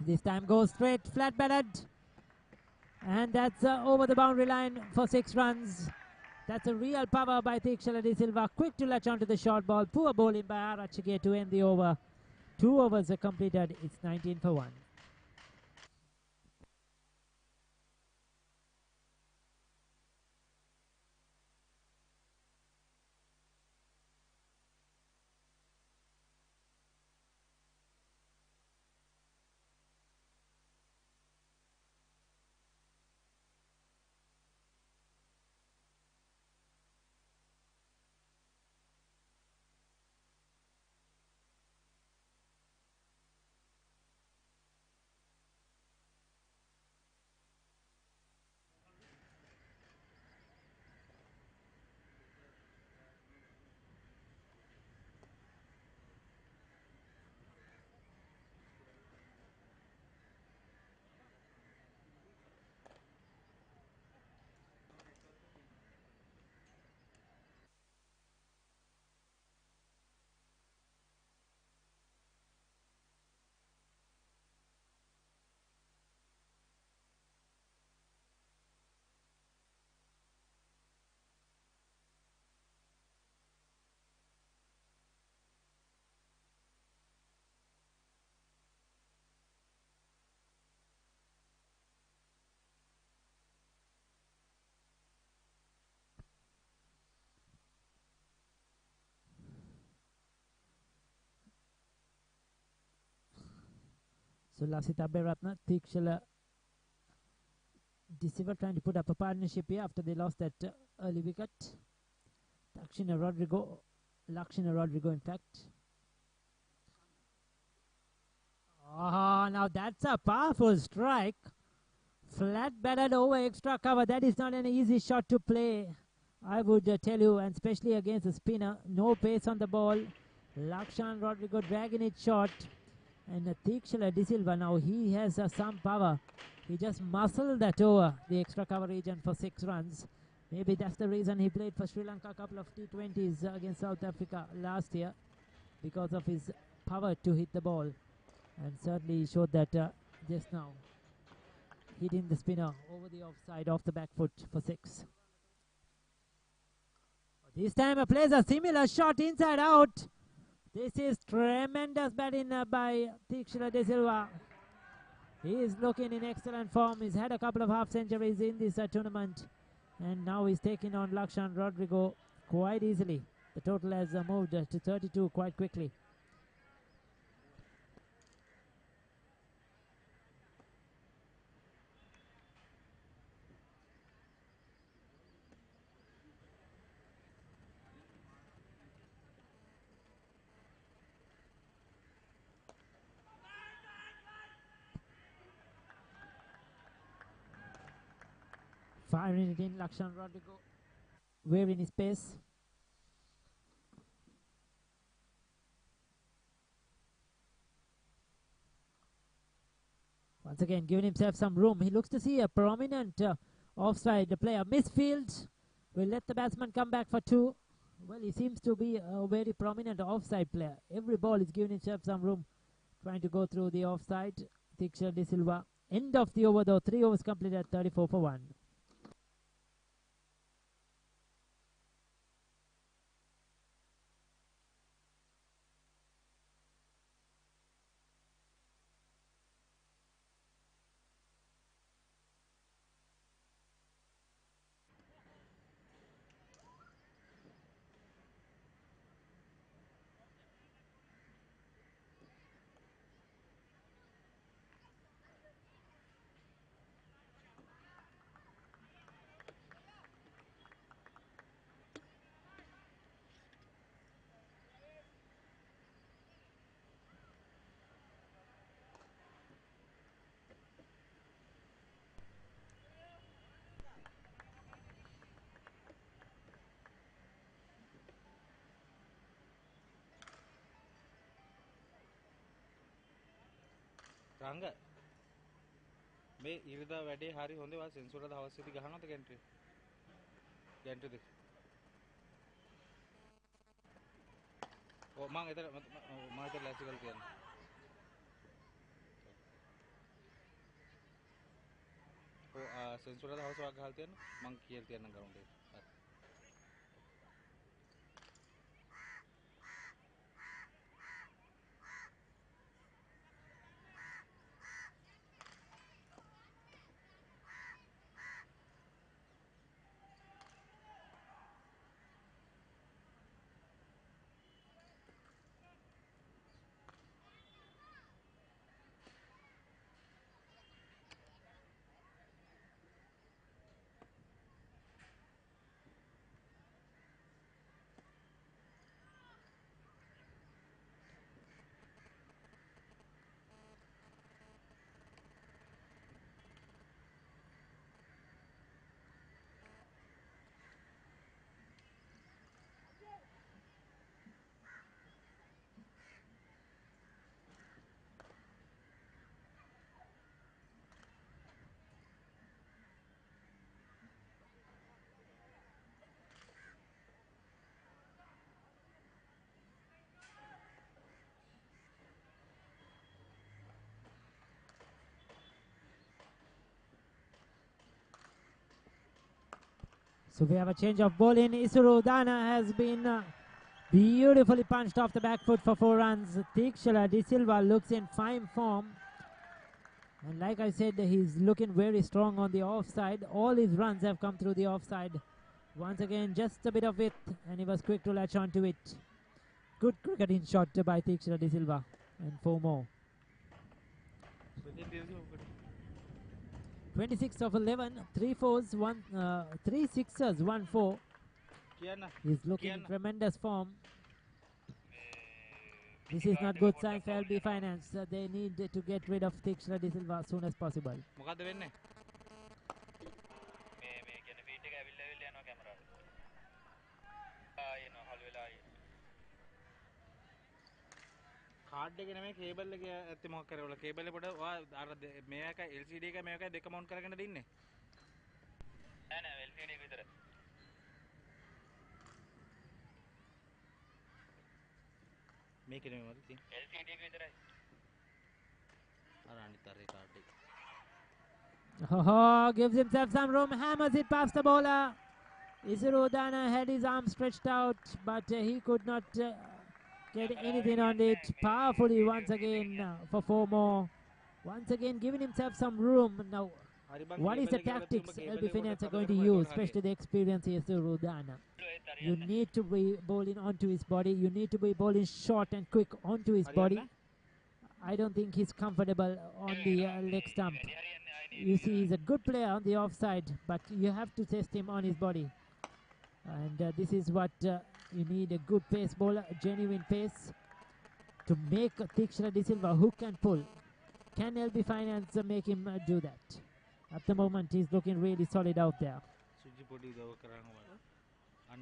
This time goes straight, flat batted. And that's over the boundary line for 6 runs. That's a real power by Tikshila De Silva. Quick to latch onto the short ball. Poor bowling by Arachige to end the over. 2 overs are completed. It's 19 for 1. So Lasita Beratna, Tikshila De Silva trying to put up a partnership here after they lost that early wicket. Lakshina Rodrigo in fact. Oh, now that's a powerful strike. Flat batted over extra cover. That is not an easy shot to play, I would tell you, and especially against a spinner. No pace on the ball. Lakshan Rodrigo dragging it short. And Tikshila De Silva now, he has some power. He just muscled that over the extra cover region for 6 runs. Maybe that's the reason he played for Sri Lanka a couple of T20s against South Africa last year, because of his power to hit the ball. And certainly he showed that just now, hitting the spinner over the offside off the back foot for 6. This time plays a similar shot inside out. This is tremendous batting by Tikshila De Silva. He is looking in excellent form. He's had a couple of half centuries in this tournament, and now he's taking on Lakshan Rodrigo quite easily. The total has moved to 32 quite quickly. Firing it in, Lakshan Rodrigo wearing his pace. Once again giving himself some room. He looks to see a prominent offside player. Misfield will let the batsman come back for 2. Well, he seems to be a very prominent offside player. Every ball is giving himself some room, trying to go through the offside. Tikshila De Silva. End of the over though. 3 overs completed at 34 for 1. රංග මේ ඉරිදා වැඩේ හරි හොඳේ වා සෙන්සුරාදා හවසේදී ගහනවද ගැන්ට්‍රි ගැන්ට්‍රිද ඔව් මං එතන ලෑස්ති කරලා තියන්න ඔව් සෙන්සුරාදා හවස වා ගහලා තියන්න මං කියලා තියන්නම් ගරවුන්ඩ් එක So we have a change of ball in. Isuru Dana has been beautifully punched off the back foot for 4 runs. Tikshila De Silva looks in fine form. And like I said, he's looking very strong on the offside. All his runs have come through the offside. Once again, just a bit of width, and he was quick to latch onto it. Good cricketing shot by Tikshila De Silva. And 4 more. Within this, 26 of 11, 3 fours, 3 sixes, 1 4. Kiana. He's looking in tremendous form. This is not good sign for LB Finance. They need to get rid of Tikshra De Silva as soon as possible. මොකද්ද වෙන්නේ? මේ කියන්නේ feed එක ඇවිල්ලා යනවා කැමරාවට. එනවා හල් වෙලා card එක නෙමෙයි කේබල් එක ඇත්තේ මොකක් කරේ වල කේබල් එක පොඩ ඔයා අර මේක LCD එක මේක දෙක මවුන්ට් කරගෙන දින්නේ. නෑ LCD එක විතරයි. මේක නෙමෙයි මට තියෙන්නේ. LCD එක විතරයි. අර අනිත් අර කාඩ් එක. Oh, gives himself some room, hammers it past the bowler. Isuru Dana had his arm stretched out, but he could not get anything on it. Powerfully once again for 4 more. Once again giving himself some room. Now, what is the tactics LB Finance are going to use, especially the experience here, Isuru Dana? You need to be bowling onto his body. You need to be bowling short and quick onto his body. I don't think he's comfortable on the leg stump. You see, he's a good player on the offside, but you have to test him on his body. And this is what you need, a good pace bowler, a genuine pace to make Tikshra De Silva hook and pull. Can LB Finance make him do that? At the moment, he's looking really solid out there.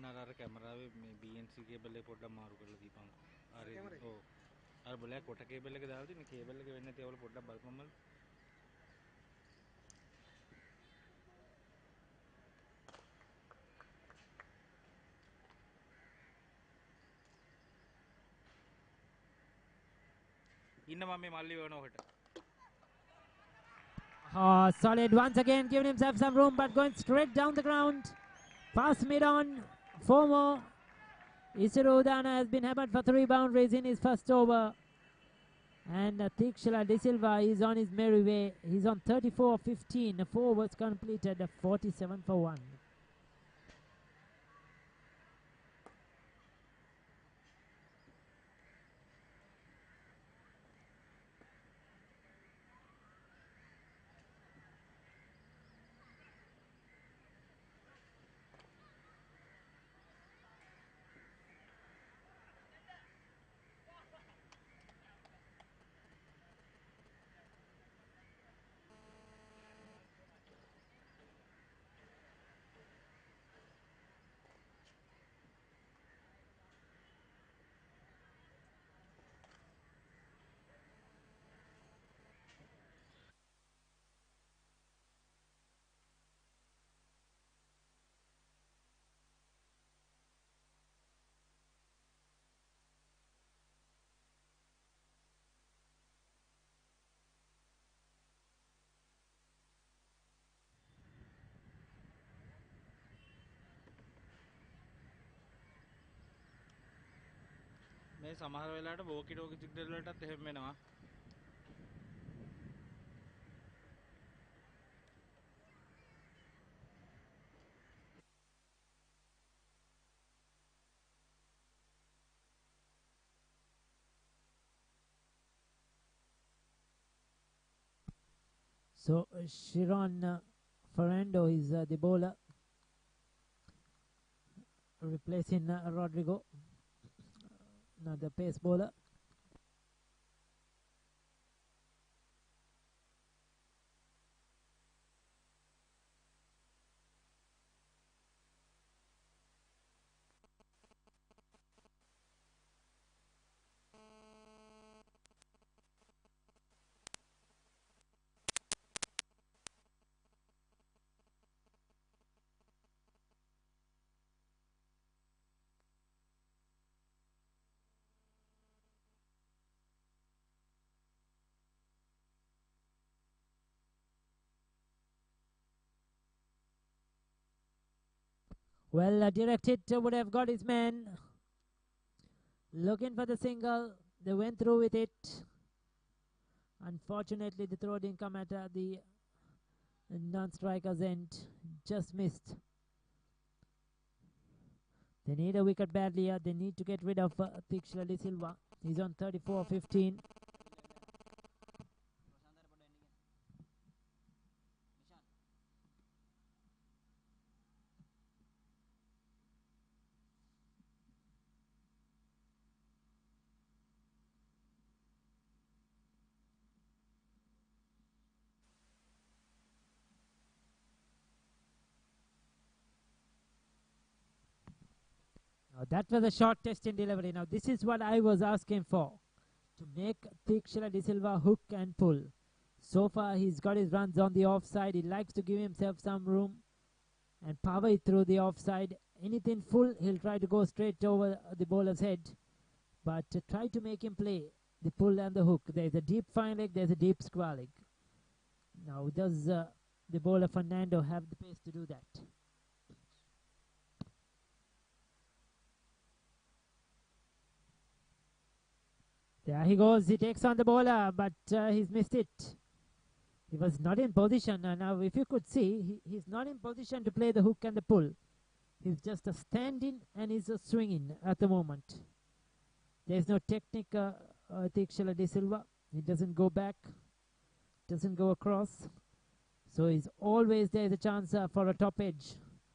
අර කැමරාවේ මේ BNC cable එක පොඩ්ඩක් මාරු කරලා දීපන්. අර ඔව්. අර බලය කොට කේබල් එක දාලා තියෙන කේබල් එක වෙන්නේ නැති ඒවල පොඩ්ඩක් බලපම්මල්. ඉන්නවා මේ මල්ලි වෙන ඔකට. Oh, solid once again, giving himself some room, but going straight down the ground. Pass mid on. 4 more. Isuru Udana has been hammered for 3 boundaries in his first over. And Tikshra De Silva is on his merry way. He's on 34-15. 4 overs completed, 47 for 1. මේ සමහර වෙලාවට වෝකි ටෝකි signal වලටත් එහෙම වෙනවා. So Shiron Ferrando is the bowler, replacing Rodrigo, another pace bowler. Well, direct hit would have got his man. Looking for the single. They went through with it. Unfortunately, the throw didn't come at the non-striker's end. Just missed. They need a wicket badly. They need to get rid of Tikshra De Silva. He's on 34-15. Now that was a short test in delivery. Now this is what I was asking for, to make Tikshila De Silva hook and pull. So far he's got his runs on the offside. He likes to give himself some room and power it through the offside. Anything full, he'll try to go straight over the bowler's head. But try to make him play the pull and the hook. There's a deep fine leg, there's a deep square leg. Now does the bowler Fernando have the pace to do that? There he goes, he takes on the bowler, but he's missed it. He was not in position. Now if you could see, he's not in position to play the hook and the pull. He's just a standing and he's a swinging at the moment. There's no technique, Tikshila De Silva. He doesn't go back, doesn't go across. So he's always there's a chance for a top edge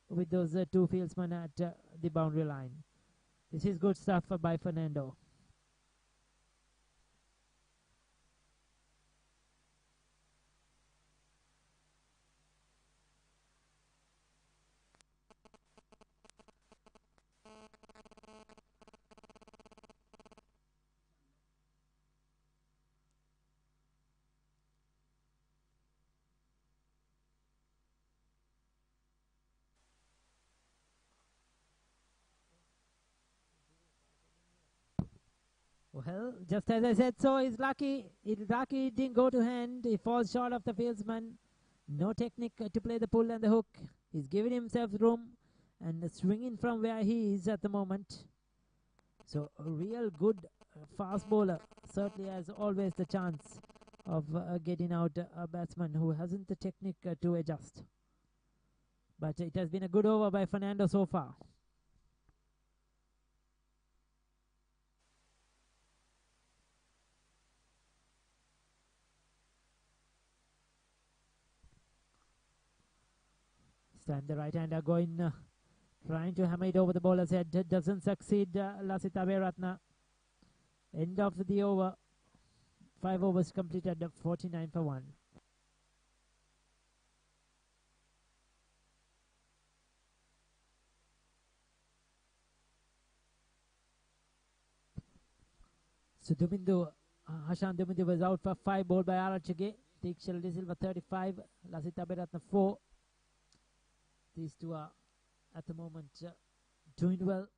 with those two fieldsmen at the boundary line. This is good stuff by Fernando. Well, just as I said, so he's lucky. It's lucky it didn't go to hand. He falls short of the fieldsman. No technique to play the pull and the hook. He's giving himself room and swinging from where he is at the moment. So a real good fast bowler certainly has always the chance of getting out a batsman who hasn't the technique to adjust. But it has been a good over by Fernando so far. Stand the right-hander going, trying to hammer it over the bowler's head. Doesn't succeed, Lasita Beratna. End of the over. 5 overs completed, 49 for 1. So Hashan Dumindu was out for 5, bowled by Arachage. Tikshila De Silva 35, Lasita Beratna 4. These two are at the moment doing well.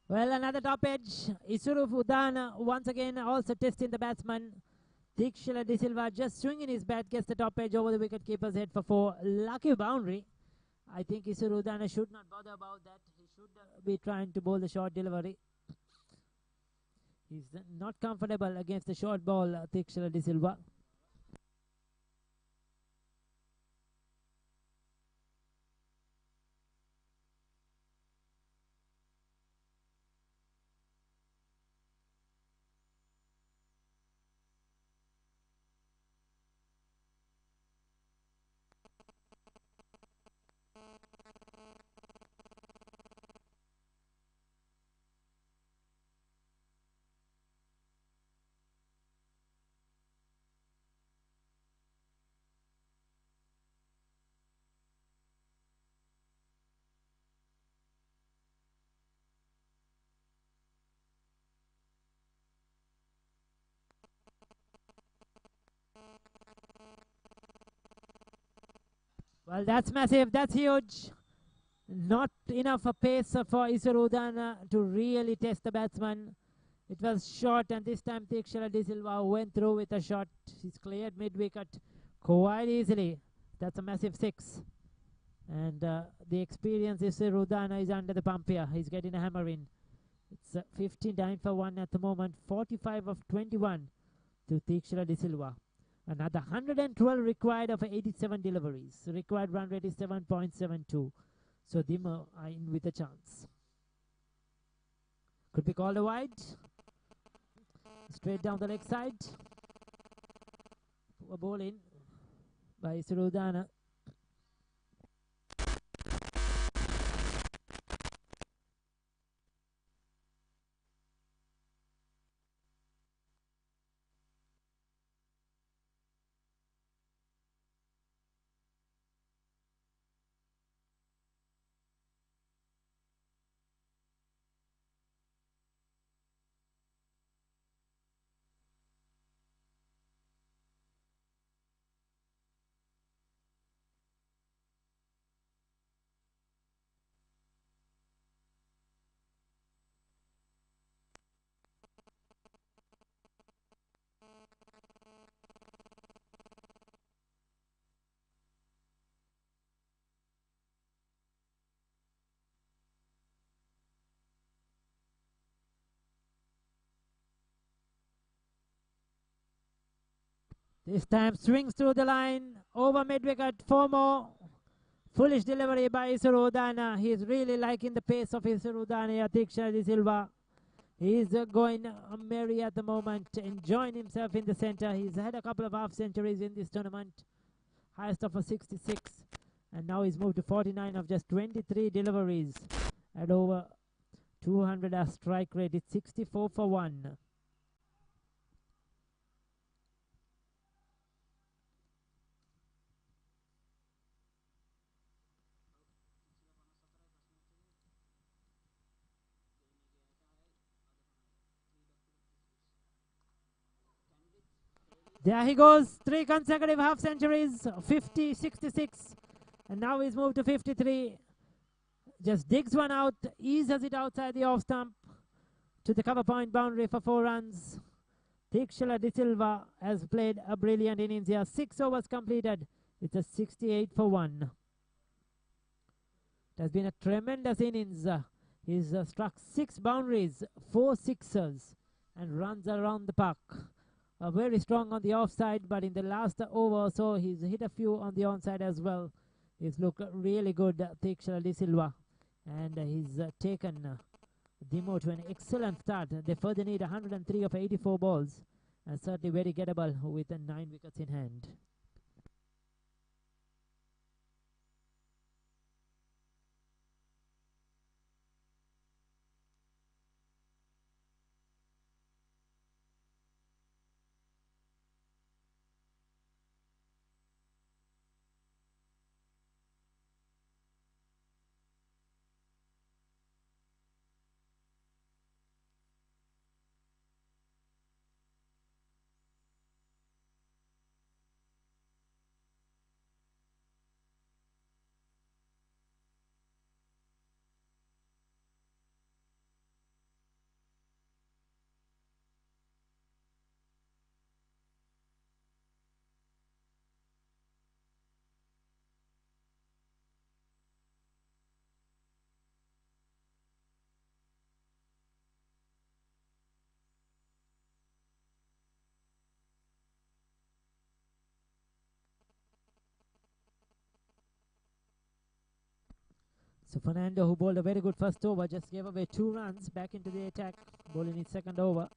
Well, another top edge. Isuru Udana once again also testing the batsman. Tikshila De Silva just swinging his bat, gets the top edge over the wicketkeeper's head for 4. Lucky boundary. I think Isuru Udana should not bother about that. He should be trying to bowl the short delivery. He's not comfortable against the short ball, Tikshila De Silva. Well, that's massive. That's huge. Not enough a pace for Isuru Udana to really test the batsman. It was short, and this time Tikshila De Silva went through with a shot. He's cleared mid-wicket quite easily. That's a massive 6. And the experience Isuru Udana is under the pump here. He's getting a hammer in. It's 59 for 1 at the moment. 45 of 21 to Tikshila De Silva. Another 112 required of 87 deliveries. Required run rate is 7.72. So DIMO are in with a chance. Could be called a wide. Straight down the leg side. A ball in by Surudana. This time swings through the line, over mid-wicket, 4 more. Foolish delivery by Surudana. He's really liking the pace of Surudana, Tiksha De Silva. He's going merry at the moment, enjoying himself in the centre. He's had a couple of half centuries in this tournament, highest of a 66. And now he's moved to 49 of just 23 deliveries at over 200 as strike rate. It's 64 for 1. There he goes, 3 consecutive half centuries, 50, 66, and now he's moved to 53. Just digs one out, eases it outside the off stump to the cover point boundary for 4 runs. Tiksha De Silva has played a brilliant innings here. 6 overs completed. It's a 68 for 1. It has been a tremendous innings. He's struck 6 boundaries, 4 sixers, and runs around the park. Very strong on the offside, but in the last over or so, he's hit a few on the onside as well. He's looked really good, Tiksha De Silva, and he's taken DIMO to an excellent start. They further need 103 of 84 balls, and certainly very gettable with 9 wickets in hand. So Fernando, who bowled a very good first over, just gave away 2 runs back into the attack, bowling his second over.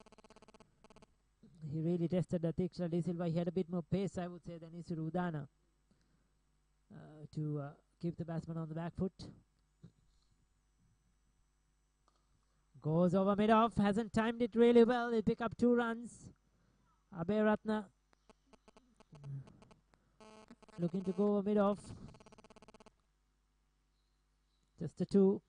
He really tested Tiksha De Silva. He had a bit more pace, I would say, than Surudana to keep the batsman on the back foot. Goes over mid-off, hasn't timed it really well. He'll pick up 2 runs. Abhay Ratna looking to go over mid-off. Just a 2.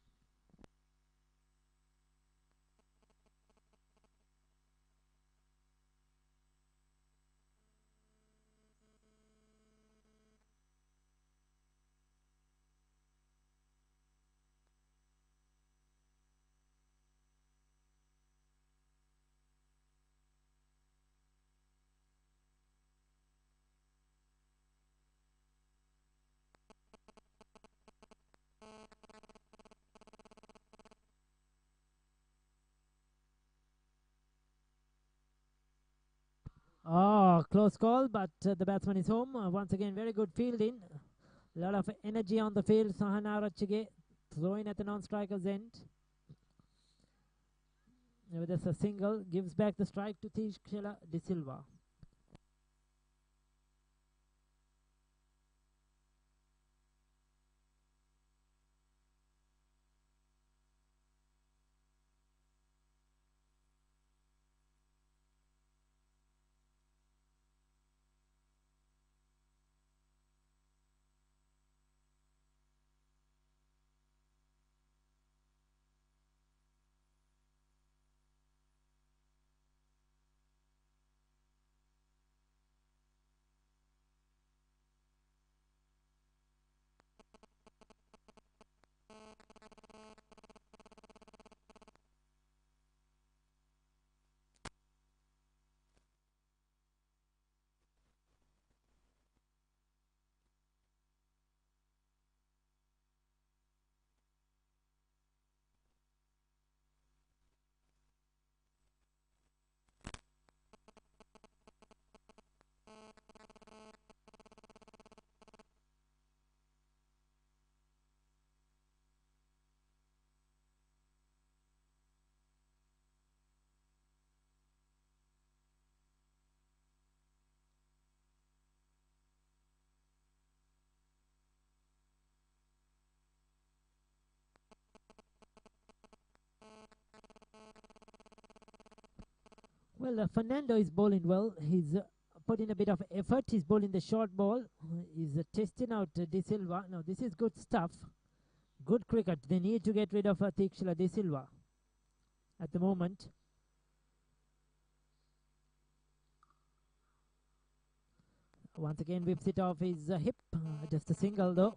Oh, close call, but the batsman is home. Once again, very good fielding. A lot of energy on the field. Sahana Rachige throwing at the non-striker's end. That's a single, gives back the strike to Teixeira de Silva. Well, Fernando is bowling well. He's putting a bit of effort. He's bowling the short ball. He's testing out De Silva. Now, this is good stuff. Good cricket. They need to get rid of Teixeira De Silva at the moment. Once again, whips it off his hip. Just a single, though.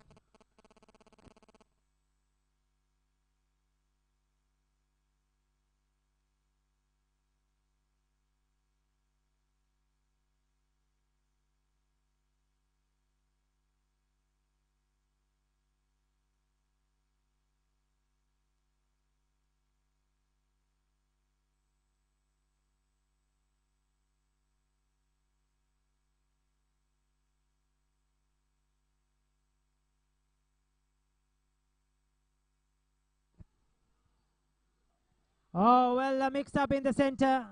Oh, well, mixed up in the center.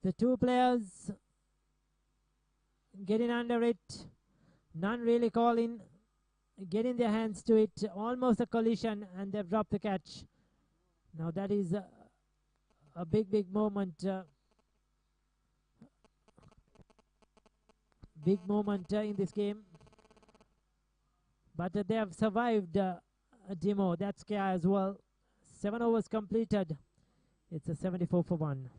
The two players getting under it. None really calling. Getting their hands to it. Almost a collision, and they've dropped the catch. Now that is a big, big moment. Big moment in this game. But they have survived DIMO. That's care as well. 7 overs completed. It's a 74 for 1.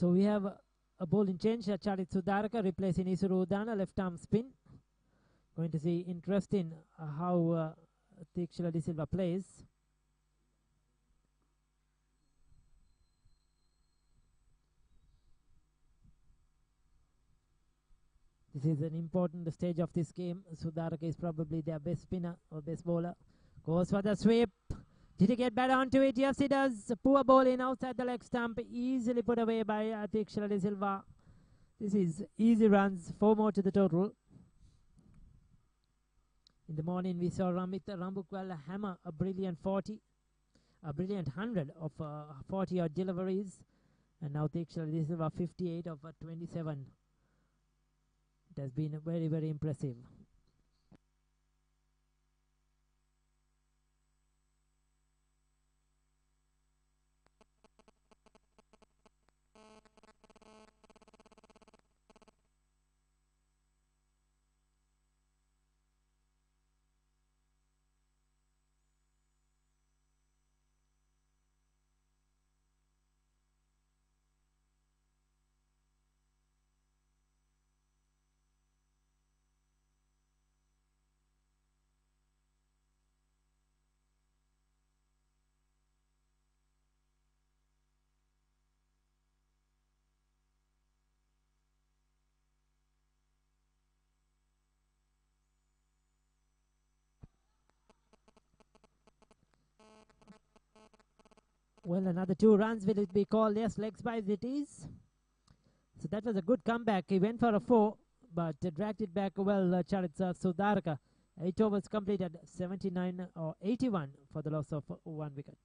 So we have a bowling change. Charit Sudarka replacing Isuru Udana, left arm spin. Going to see interesting how Teixeira De Silva plays. This is an important stage of this game. Sudarka is probably their best spinner or best bowler. Goes for the sweep. Did he get better onto it? Yes, he does. Poor bowling outside the leg stump. Easily put away by Teixeira De Silva. This is easy runs, 4 more to the total. In the morning, we saw Ramit Rambukwal hammer a brilliant 40, a brilliant 100 of 40 odd deliveries. And now Tikshal, this is about 58 of 27. It has been very, very impressive. Well, another 2 runs. Will it be called? Yes, legs by it is. So that was a good comeback. He went for a 4, but dragged it back well, Charitsa Sudarka. 8 overs completed, 79 or 81 for the loss of 1 wicket.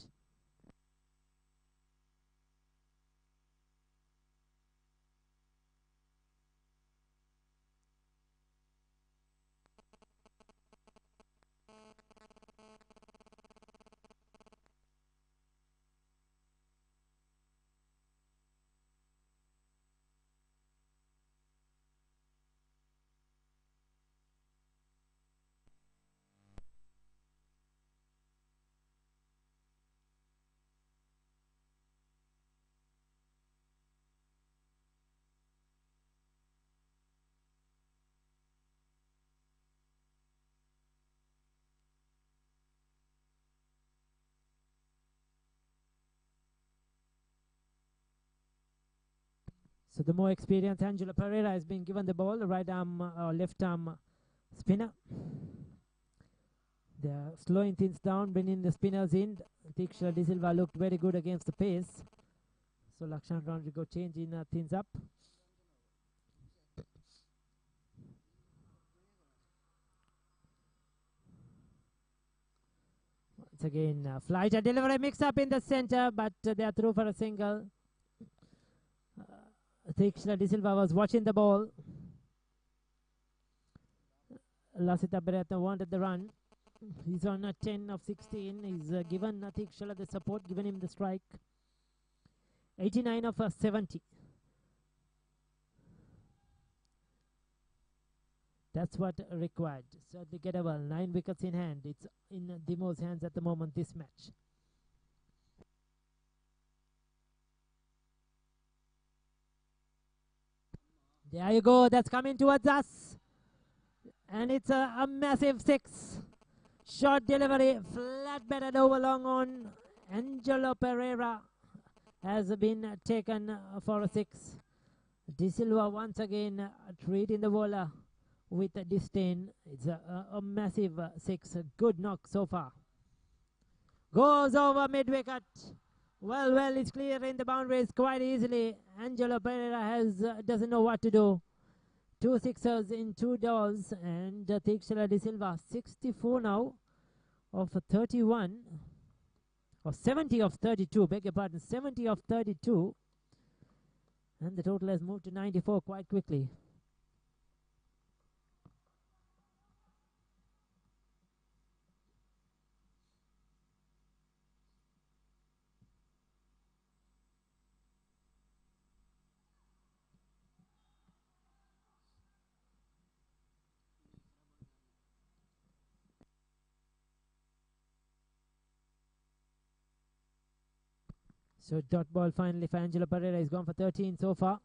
So the more experienced Angela Pereira has been given the ball, right arm or left arm spinner. They're slowing things down, bringing the spinners in. Tikshal De Silva looked very good against the pace. So Lakshan Randrigo changing things up. Once again, flight and delivery mix up in the center, but they are through for a single. Tikshal De Silva was watching the ball. Lasita Beretta wanted the run. He's on a 10 of 16. He's given Tikshal the support, given him the strike. 89 of 70. That's what required. Certainly gettable. 9 wickets in hand. It's in DIMO's hands at the moment, this match. There you go. That's coming towards us. And it's a massive 6. Short delivery. Flat batted over long on. Angelo Pereira has been taken for a 6. De Silva once again treating the bowler with disdain. It's a massive 6. A good knock so far. Goes over mid wicket. Well, it's clear in the boundaries quite easily. Angelo Pereira doesn't know what to do. 2 sixers in 2 doors, and Tikshal De Silva 64 now of 31, or 70 of 32, beg your pardon, 70 of 32, and the total has moved to 94 quite quickly. So dot ball finally for Angelo Pereira. He's gone for 13 so far.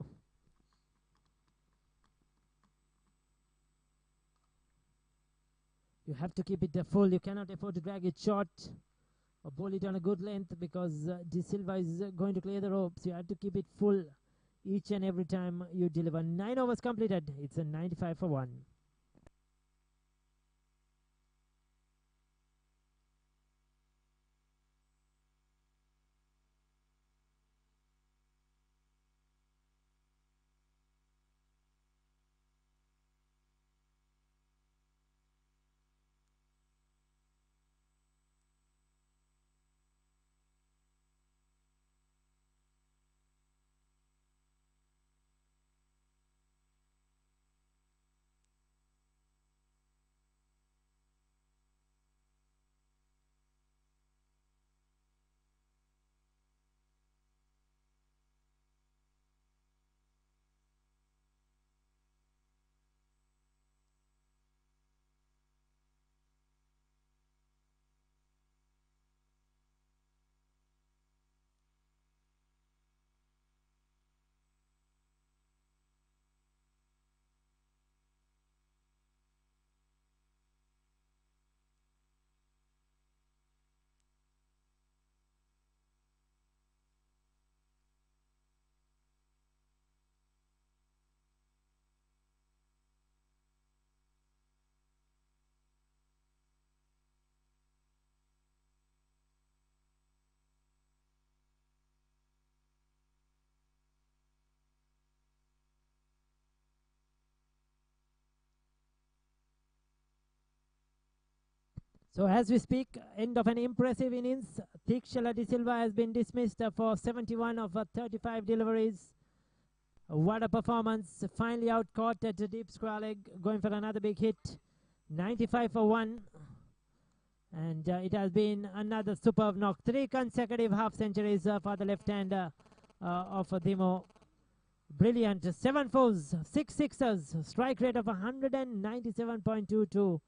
You have to keep it full. You cannot afford to drag it short or bowl it on a good length, because De Silva is going to clear the ropes. You have to keep it full each and every time you deliver. 9 overs completed. It's a 95 for 1. So as we speak, end of an impressive innings. Thikshala De Silva has been dismissed for 71 of 35 deliveries. What a performance. Finally out caught at the deep square leg, going for another big hit. 95 for 1. And it has been another superb knock. 3 consecutive half centuries for the left-hander of DIMO. Brilliant. 7 fours, 6 sixes, strike rate of 197.22.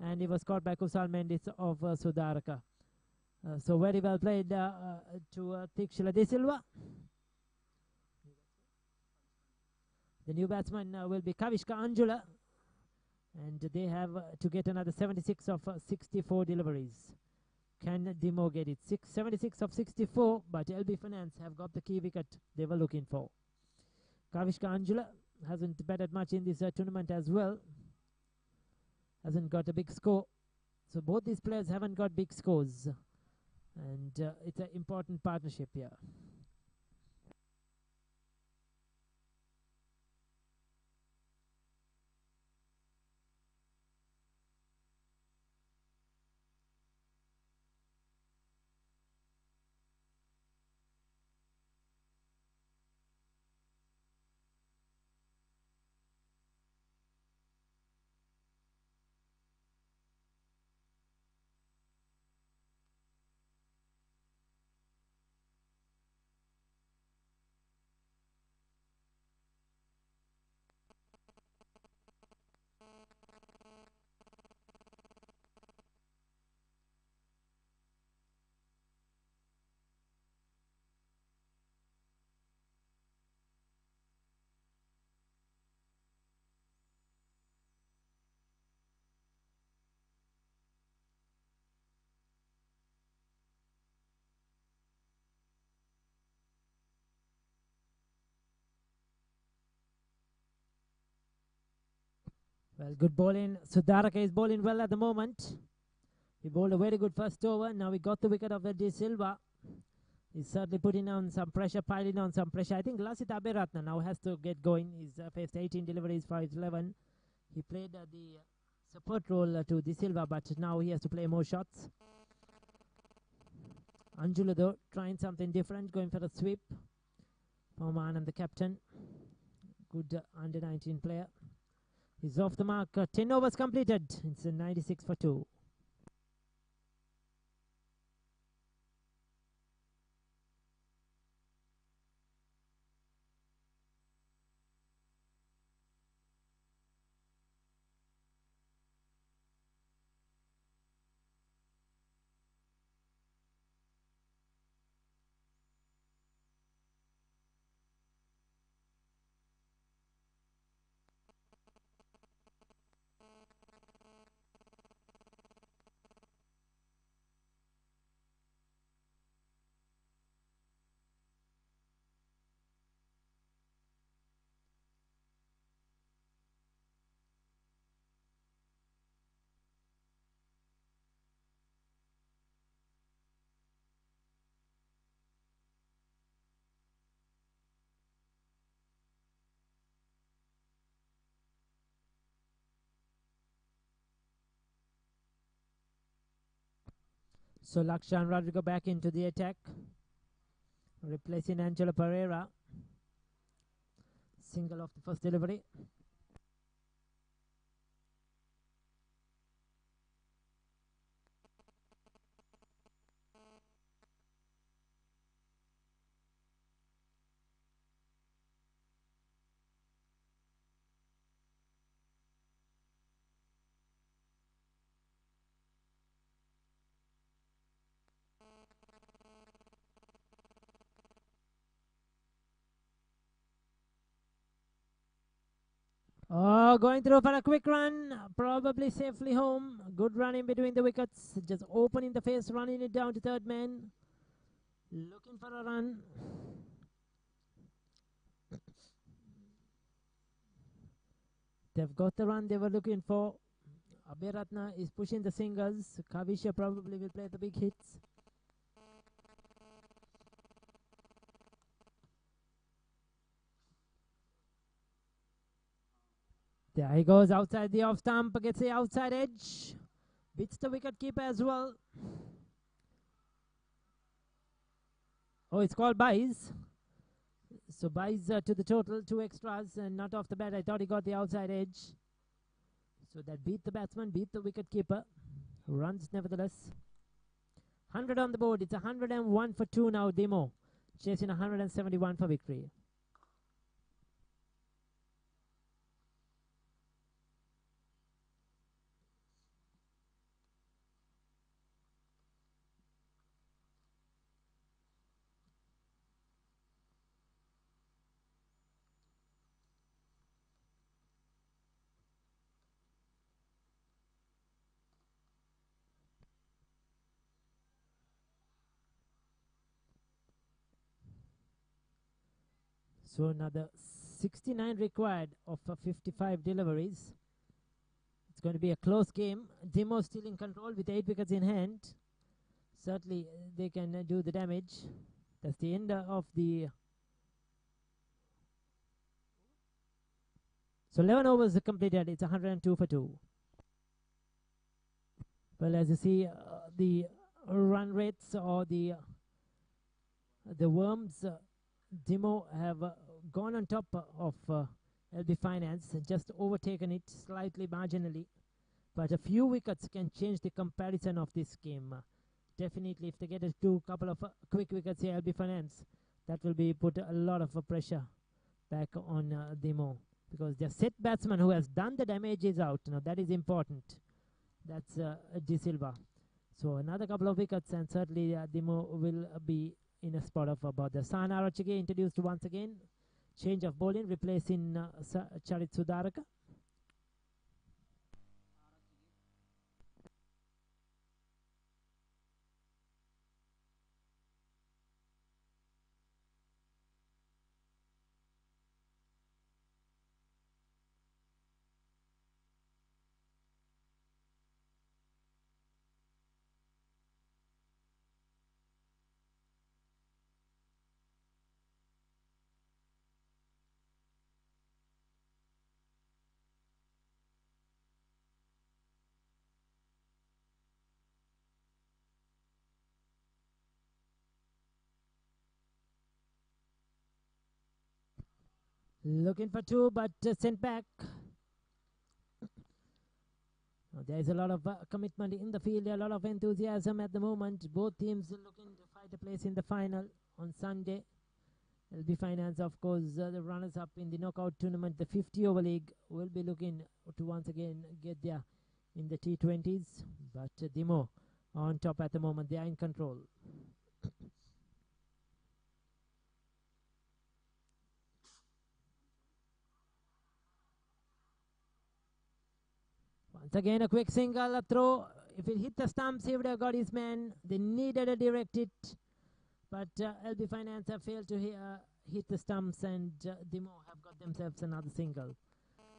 And he was caught by Kusal Mendis of Sudaraka. So very well played to Thikshala De Silva. The new batsman will be Kavishka Anjula. And they have to get another 76 of 64 deliveries. Can DIMO get it? 76 of 64, but LB Finance have got the key wicket they were looking for. Kavishka Anjula hasn't batted much in this tournament as well. Hasn't got a big score. So both these players haven't got big scores. And it's an important partnership here. Well, good bowling. Sudaraka is bowling well at the moment. He bowled a very good first over. Now he got the wicket of the De Silva. He's certainly putting on some pressure, piling on some pressure. I think Lasita Aberatna now has to get going. He's faced 18 deliveries for his 11. He played the support role to De Silva, but now he has to play more shots. Anjula, though, trying something different, going for a sweep. Oman and the captain. Good under 19 player. He's off the mark. 10 overs completed. It's a 96 for 2. So Lakshan Rodrigo back into the attack, replacing Angelo Pereira. Single off the first delivery. Oh, going through for a quick run. Probably safely home. Good run in between the wickets. Just opening the face, running it down to third man. Looking for a run. They've got the run they were looking for. Aberatna is pushing the singles. Kavisha probably will play the big hits. There he goes outside the off stump, gets the outside edge. Beats the wicket keeper as well. Oh, it's called buys. So buys to the total, 2 extras, and not off the bat. I thought he got the outside edge. So that beat the batsman, beat the wicket keeper. Runs nevertheless. 100 on the board. It's 101 for 2 now, DIMO. Chasing 171 for victory. So another 69 required of 55 deliveries. It's going to be a close game. DIMO still in control with 8 wickets in hand. Certainly they can do the damage. That's the end of the... So 11 overs completed. It's 102 for 2. Well, as you see, the run rates or the worms, DIMO have gone on top of LB Finance and just overtaken it slightly marginally. But a few wickets can change the comparison of this game. Definitely, if they get a couple of quick wickets here, LB Finance, that will be put a lot of pressure back on DIMO, because their set batsman who has done the damage is out. Now that is important. That's De Silva. So another couple of wickets, and certainly DIMO will be in a spot of about the San Arachige introduced once again. Change of bowling, replacing Charit Sudaraka. Looking for 2, but sent back. There is a lot of commitment in the field, a lot of enthusiasm at the moment. Both teams looking to fight a place in the final on Sunday. LB Finance, of course, the runners-up in the knockout tournament, the 50-over league, will be looking to once again get there in the T20s. But DIMO on top at the moment. They are in control. Once again, a quick single, a throw. If it hit the stumps, he would have got his man. They needed to direct it, but LB Finance have failed to hit the stumps, and DIMO have got themselves another single.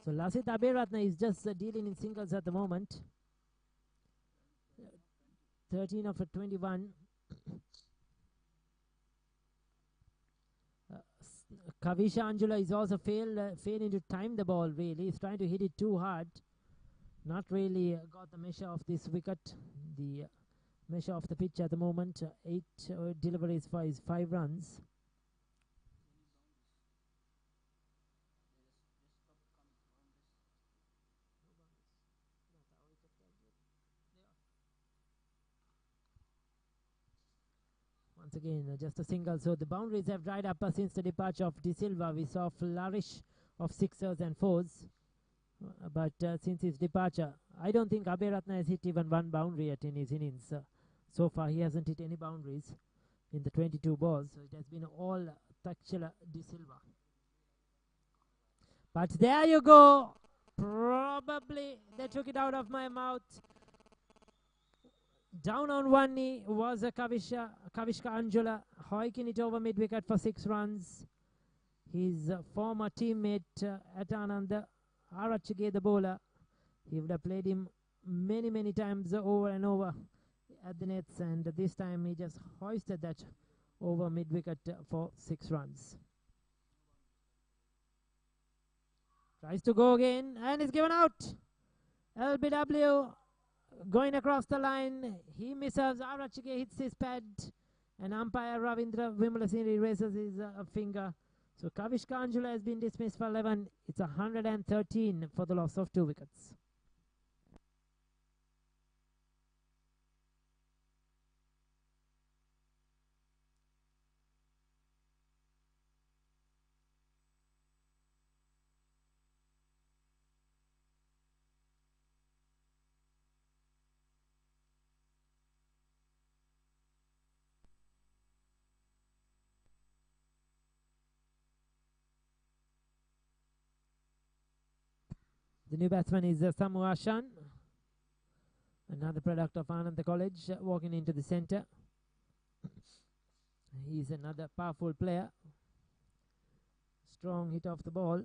So Lasit Aberatna is just dealing in singles at the moment. 13 of 21. Kavisha Anjula is also failing to time the ball, really. He's trying to hit it too hard. Not really got the measure of this wicket, the measure of the pitch at the moment. 8 deliveries for his 5 runs. Once again, just a single. So the boundaries have dried up since the departure of De Silva. We saw a flourish of 6ers and 4s. But since his departure, I don't think Aberatna has hit even 1 boundary yet in his innings. So far, he hasn't hit any boundaries in the 22 balls. So it has been all Takshila De Silva. But there you go. Probably they took it out of my mouth. Down on one knee was a Kavishka Anjula, hoiking it over mid-wicket for 6 runs. His former teammate Atananda Arachige, the bowler, he would have played him many times over and over at the nets, and this time he just hoisted that over mid-wicket for 6 runs. Tries to go again and is given out. LBW going across the line. He misses. Arachike hits his pad. And umpire Ravindra Vimalasiri raises his finger. So Kavish Kanjula has been dismissed for 11. It's 113 for the loss of 2 wickets. The new batsman is Samu Ashan, another product of Ananda College, walking into the centre. He's another powerful player. Strong hit off the ball.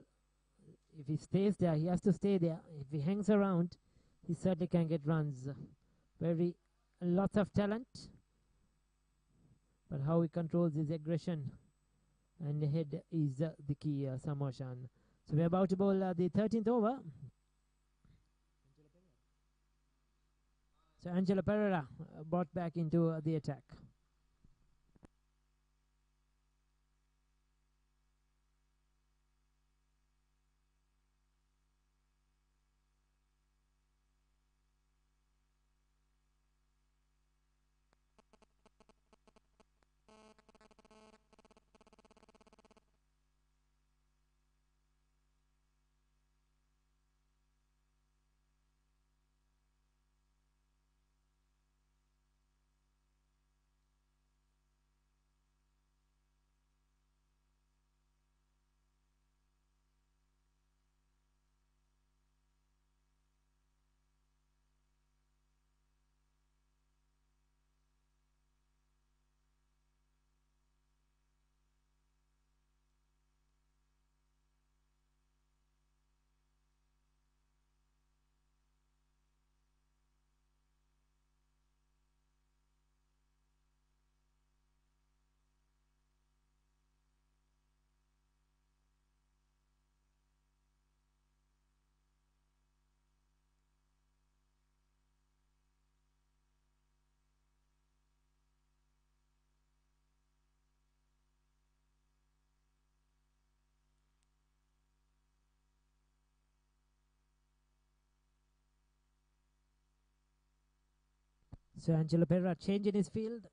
If he stays there, he has to stay there. If he hangs around, he certainly can get runs. Lots of talent. But how he controls his aggression and the head is the key, Samu Ashan. So we're about to bowl the 13th over. So Angelo Pereira brought back into the attack. So Angelo Pereira changing his field,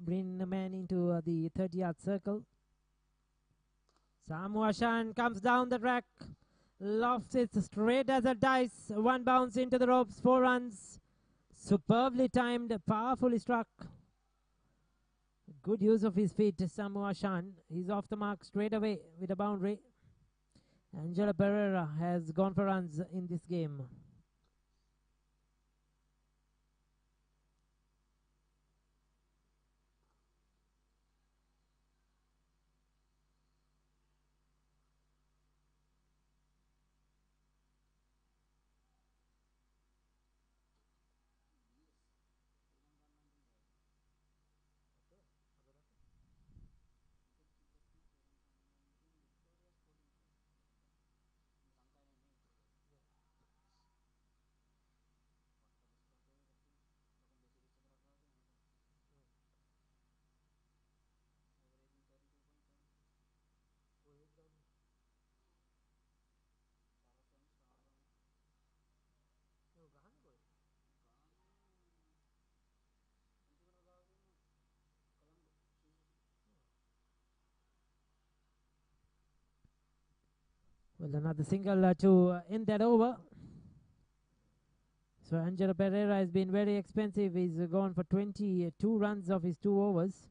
bringing the man into the 30-yard circle. Samu Ashan comes down the track, lofts it straight as a dice. One bounce into the ropes, 4 runs. Superbly timed, powerfully struck. Good use of his feet, Samu Ashan. He's off the mark straight away with a boundary. Angelo Pereira has gone for runs in this game. Well, another single to end that over. So Angelo Pereira has been very expensive. He's gone for 22 runs of his 2 overs.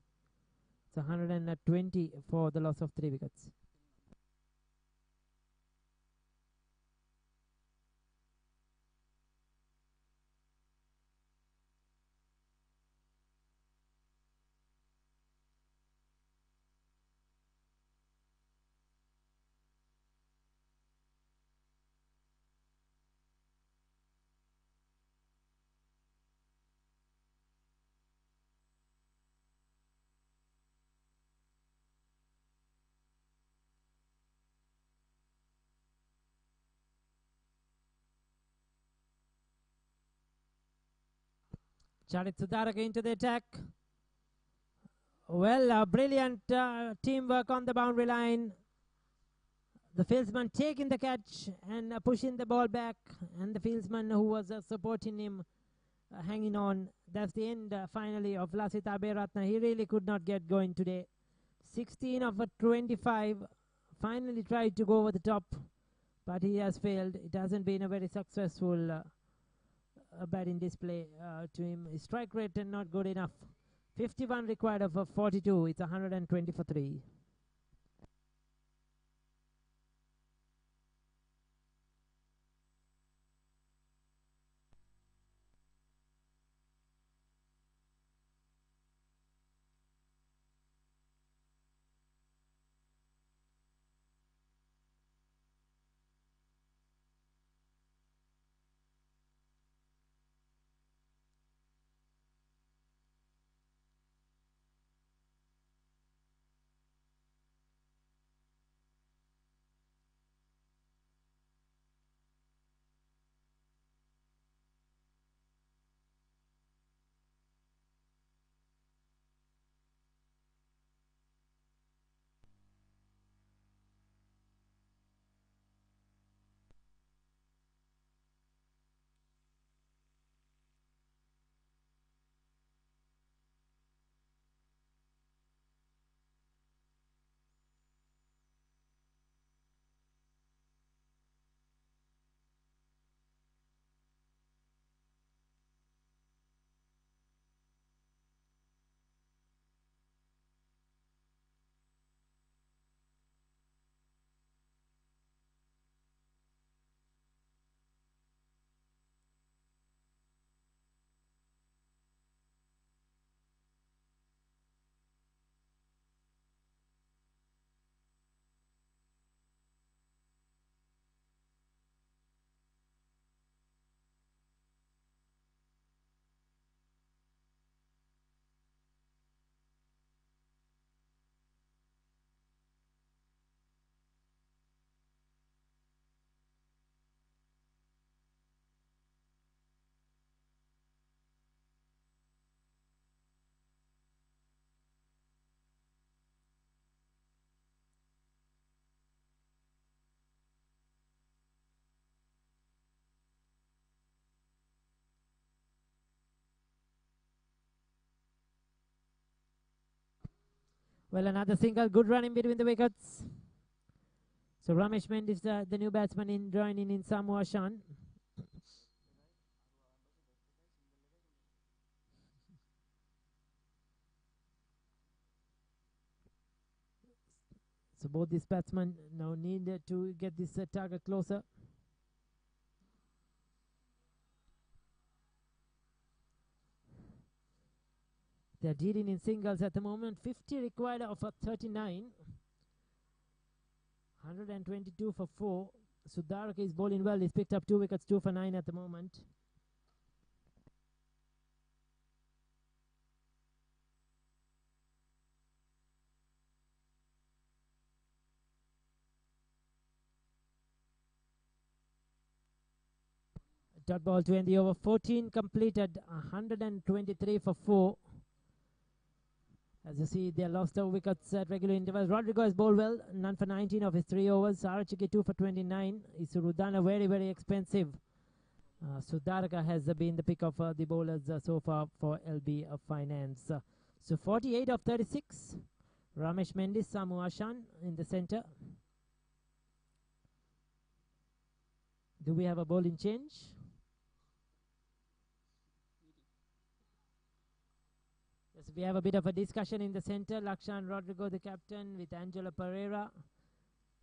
It's 120 for the loss of 3 wickets. Charit Sudaraka into the attack. Well, brilliant teamwork on the boundary line. The fieldsman taking the catch and pushing the ball back, and the fieldsman who was supporting him hanging on. That's the end finally of Lasita Aberatna. He really could not get going today. 16 of 25. Finally tried to go over the top, but he has failed. It hasn't been a very successful batting display to him. His strike rate not good enough. 51 required of 42. It's 120 for 3. Well, another single. Good run in between the wickets. So Ramesh Mendis, the new batsman, in joining in Samoa Shan. So both these batsmen now need to get this target closer. They're dealing in singles at the moment. 50 required of 39. 122 for 4. Sudaraka is bowling well. He's picked up 2 wickets, 2 for 9 at the moment. Dot ball to end the over. 14 completed. 123 for 4. As you see, they lost the wickets at regular intervals. Rodrigo has bowled well, none for 19 of his 3 overs. Sarachiki 2 for 29. Isurudana very, very expensive. Sudaraka has been the pick of the bowlers so far for LBF Finance. So 48 of 36. Ramesh Mendis, Samu Ashan in the center. Do we have a bowling change? Yes, we have a bit of a discussion in the center. Lakshan Rodrigo, the captain, with Angela Pereira,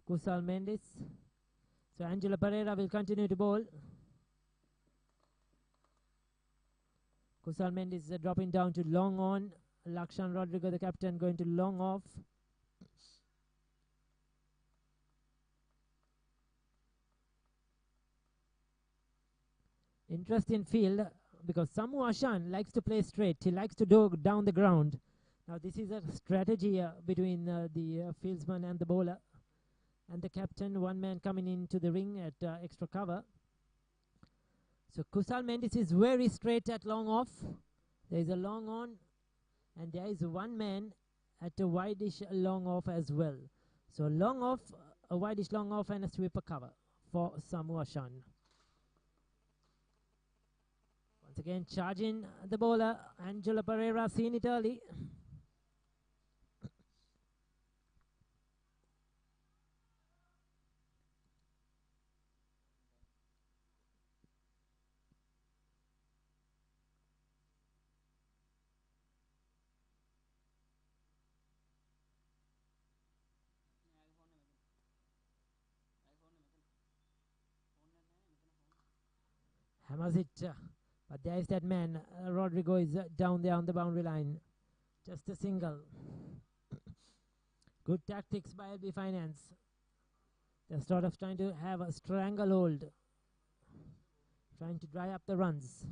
Kusal Mendis. So Angela Pereira will continue to bowl. Kusal Mendis dropping down to long on. Lakshan Rodrigo, the captain, going to long off. Interesting field, because Samu Ashan likes to play straight. He likes to go down the ground. Now this is a strategy between the fieldsman and the bowler. And the captain, one man coming into the ring at extra cover. So Kusal Mendis is very straight at long off. There is a long on, and there is one man at a wideish long off as well. So long off, a wideish long off, and a sweeper cover for Samoa Shan. Once again, charging the bowler. Angelo Pereira seen it early. Hammers it. But there is that man. Rodrigo is down there on the boundary line. Just a single. Good tactics by LB Finance. They're sort of trying to have a stranglehold. Trying to dry up the runs.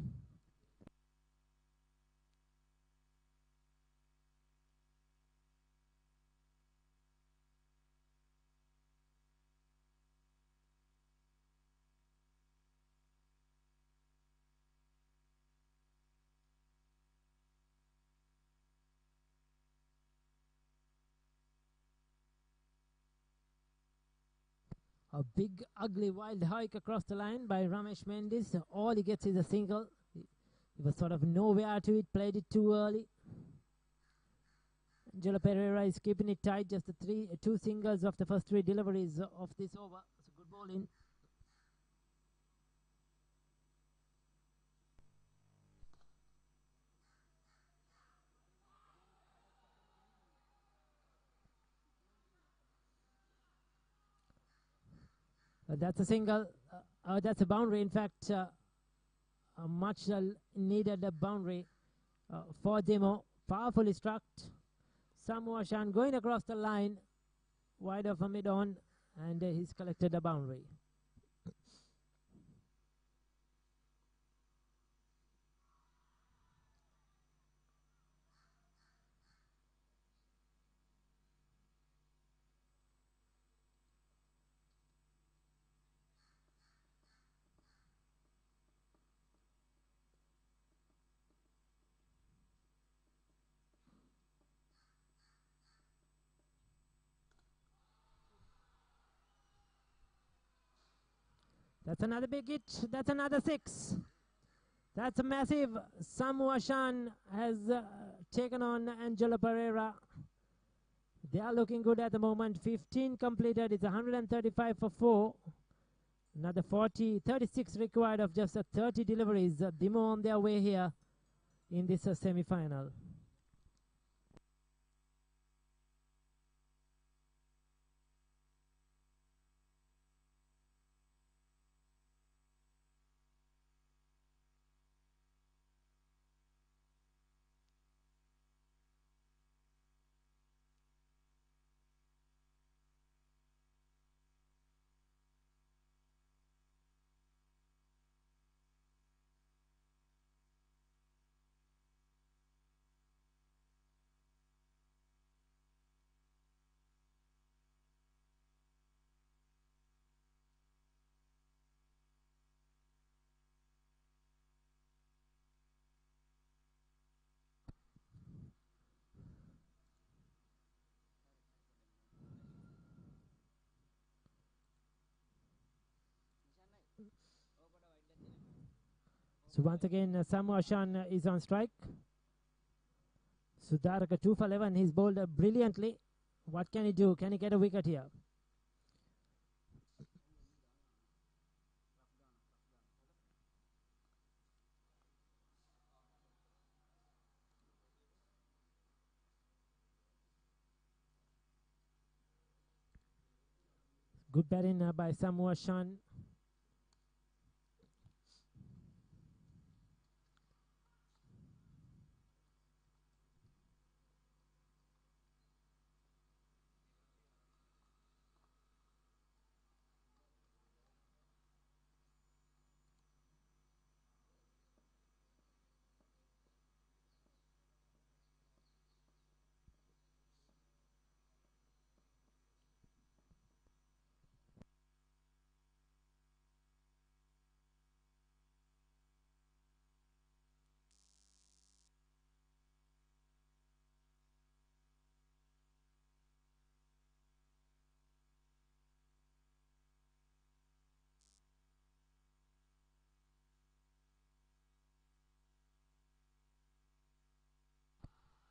A big, ugly, wild hike across the line by Ramesh Mendis. All he gets is a single. He was sort of nowhere to it, played it too early. Angelo Pereira is keeping it tight, just the two singles of the first three deliveries of this over. It's a good bowling. That's a single. That's a boundary. In fact, a much needed boundary for DIMO. Powerfully struck. Samoa Shan going across the line, wide of a mid-on, and he's collected a boundary. That's another big hit. That's another six. That's a massive. Samoa Shan has taken on Angelo Pereira. They are looking good at the moment. 15 completed. It's 135 for 4. Another 36 required of just 30 deliveries. DIMO on their way here in this semi-final. So once again, Samoa Shan is on strike. Sudaraka 2 for 11. He's bowled brilliantly. What can he do? Can he get a wicket here? Good batting by Samoa Shan.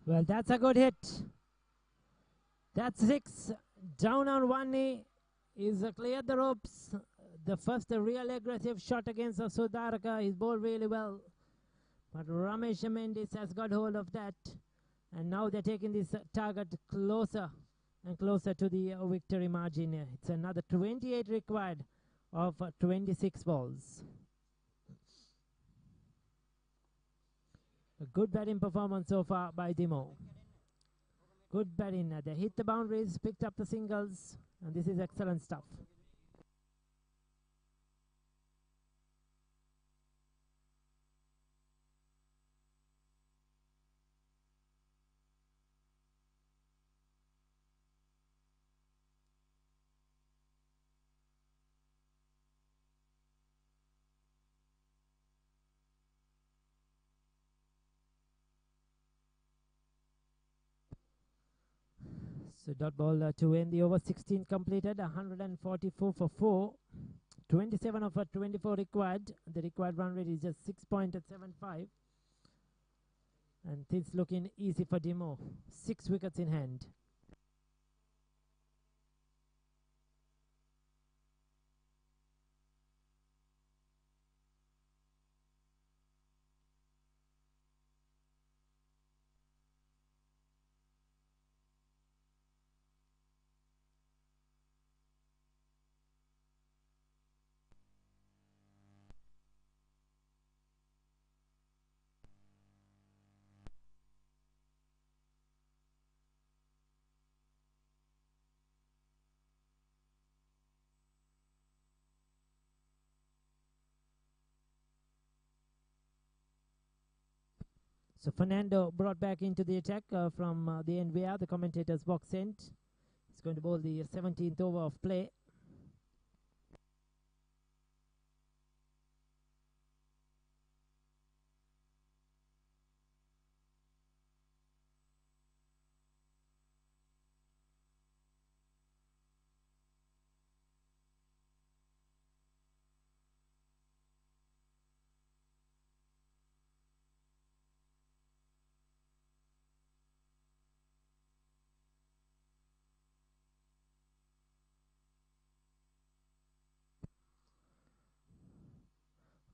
Well, that's a good hit. That's 6. Down on one knee. He's cleared the ropes. The first real aggressive shot against Sudarka. He's bowled really well. But Ramesh Mendis has got hold of that. And now they're taking this target closer and closer to the victory margin. It's another 28 required of 26 balls. A good batting performance so far by DIMO. Good batting. They hit the boundaries, picked up the singles, and this is excellent stuff. So dot ball to end the over 16 completed, 144 for 4. 27 of 24 required. The required run rate is just 6.75. And things looking easy for DIMO. 6 wickets in hand. So Fernando brought back into the attack from the NVR, the commentator's box end. He's going to bowl the 17th over of play.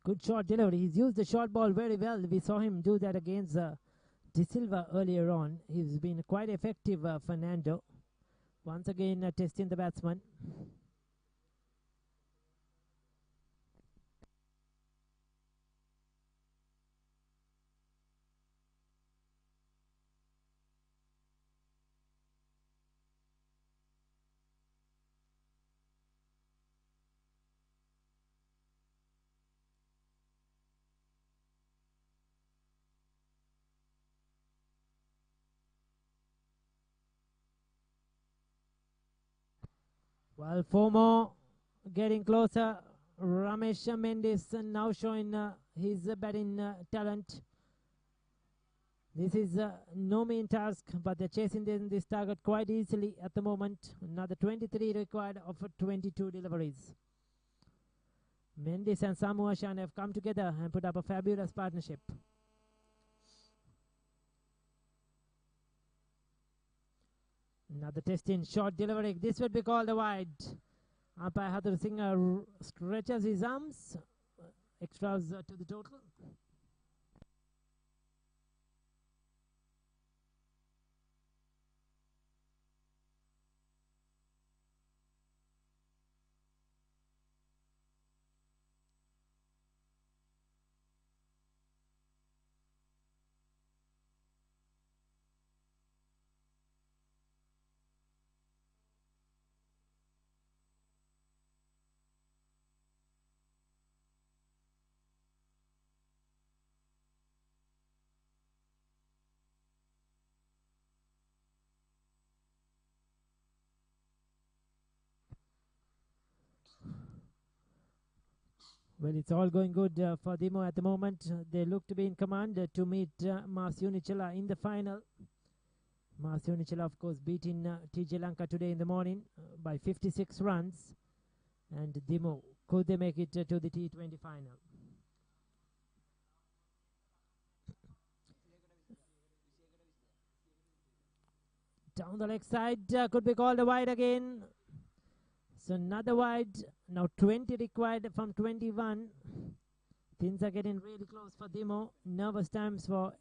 Good short delivery. He's used the short ball very well. We saw him do that against De Silva earlier on. He's been quite effective, Fernando. Once again, testing the batsman. Well, 4 more, getting closer. Ramesh Mendis now showing his batting talent. This is no mean task, but they're chasing this target quite easily at the moment. Another 23 required of 22 deliveries. Mendis and Samu Hashan have come together and put up a fabulous partnership. Another testing short delivery. This would be called a wide. Umpire Hathur Singh stretches his arms. Extras to the total. Well, it's all going good for DIMO at the moment. They look to be in command to meet Mars Unicella in the final. Mars Unicella, of course, beating TJ Lanka today in the morning by 56 runs. And DIMO, could they make it to the T20 final? on the leg side. Could be called a wide again. So another wide. Now 20 required from 21. Things are getting really close for DIMO. Nervous times for...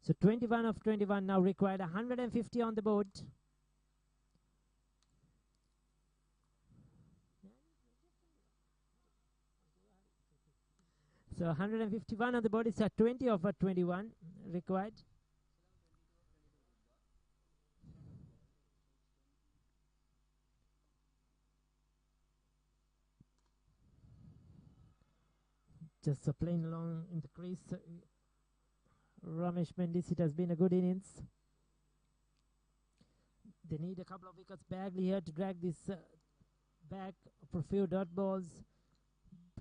So 21 of 21 now required. 150 on the board. So 151 on the board is 20 of 21 required. Just playing along in the crease. Ramesh Mendis, it has been a good innings. They need a couple of wickets badly here to drag this back for a few dot balls.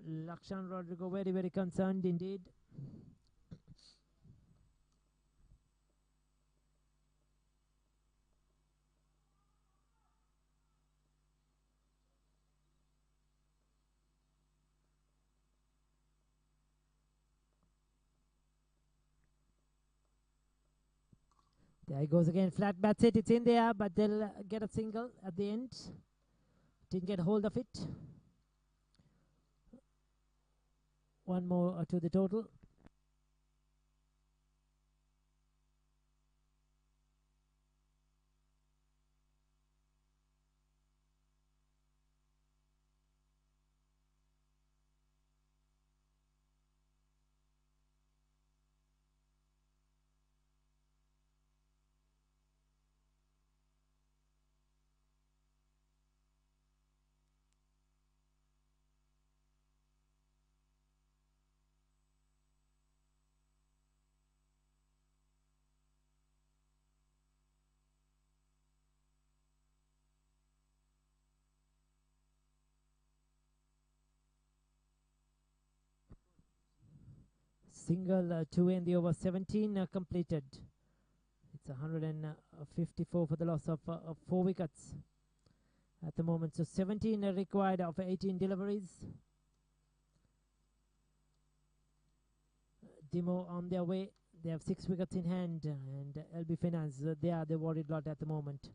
Lakshan Rodrigo very, very concerned indeed. There he goes again, flat bats it, it's in there, but they'll get a single at the end. Didn't get hold of it. One more to the total. Single, two in the over 17 completed. It's 154 for the loss of 4 wickets at the moment. So 17 required of 18 deliveries. DIMO on their way. They have 6 wickets in hand, and LB Finance, they are the worried lot at the moment.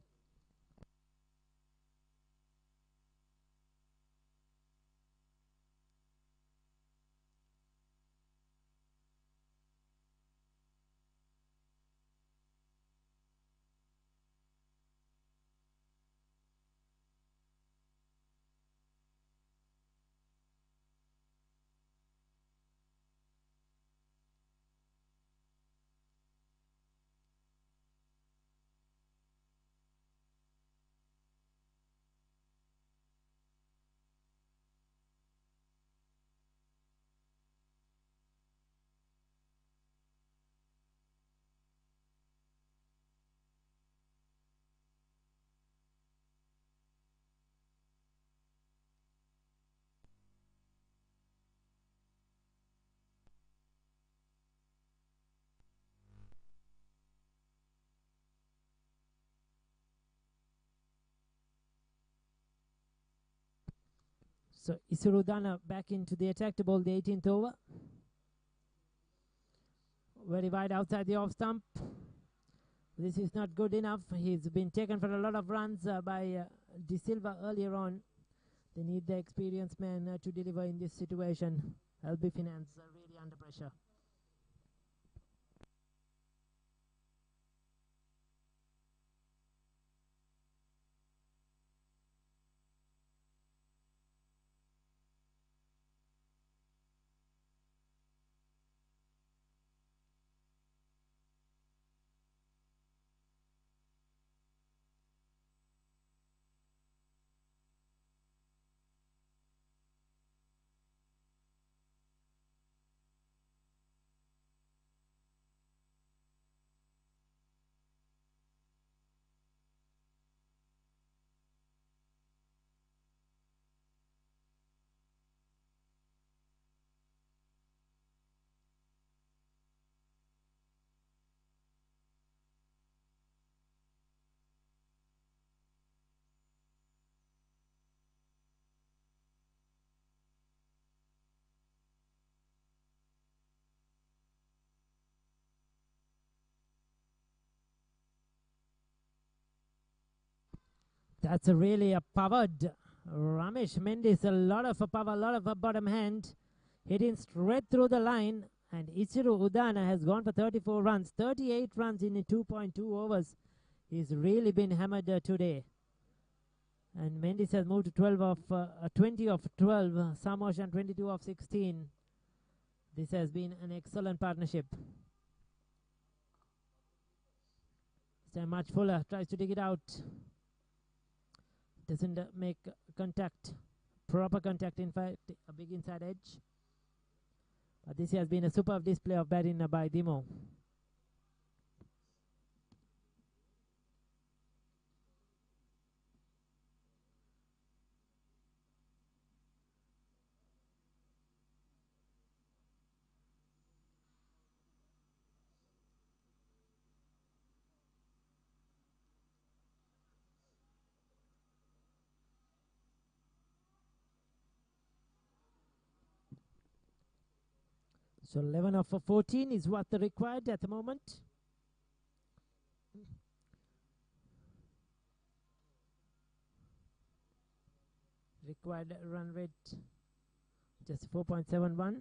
So Isurudana back into the attack to bowl the 18th over. Very wide outside the off stump. This is not good enough. He's been taken for a lot of runs by De Silva earlier on. They need the experienced man to deliver in this situation. LB Finance really under pressure. That's a really a powered Ramesh Mendis. A lot of power, a lot of a bottom hand. Hitting straight through the line. And Ichiro Udana has gone for 34 runs. 38 runs in 2.2 overs. He's really been hammered today. And Mendis has moved to 20 of 12. Samoshan 22 of 16. This has been an excellent partnership. Much Fuller tries to dig it out. Doesn't make contact, proper contact, in fact, a big inside edge. But this has been a superb display of batting by DIMO. So 11 of 14 is what the required at the moment. Required run rate just 4.71.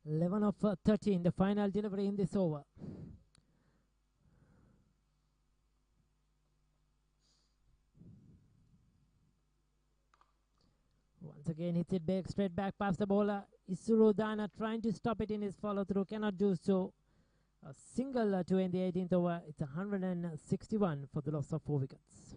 Eleven of 13, the final delivery in this over. Once again hits it back, straight back past the bowler. Isuru Dana trying to stop it in his follow through, cannot do so. A single to end the 18th over. It's 161 for the loss of 4 wickets.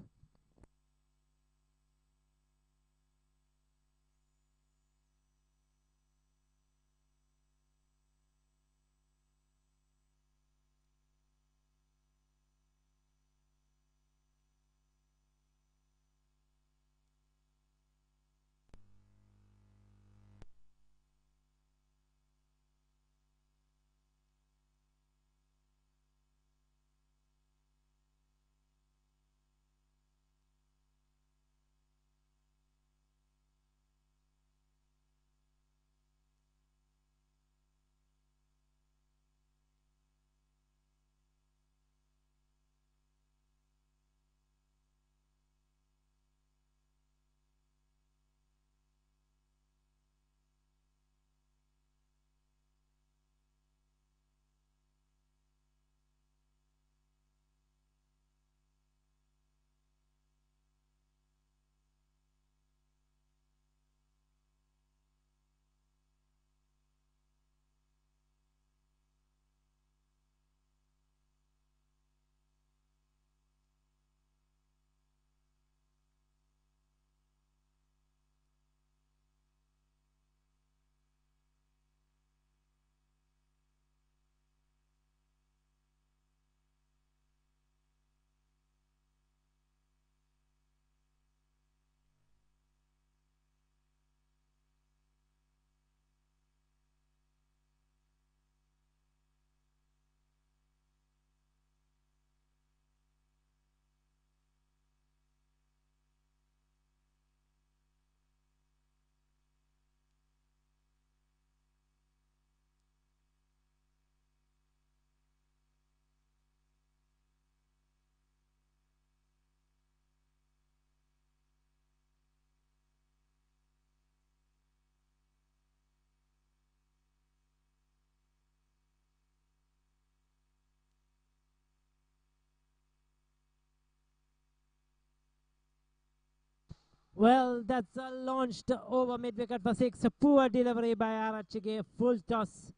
Well, that's launched over mid-wicket for 6. A poor delivery by Arachige. Full toss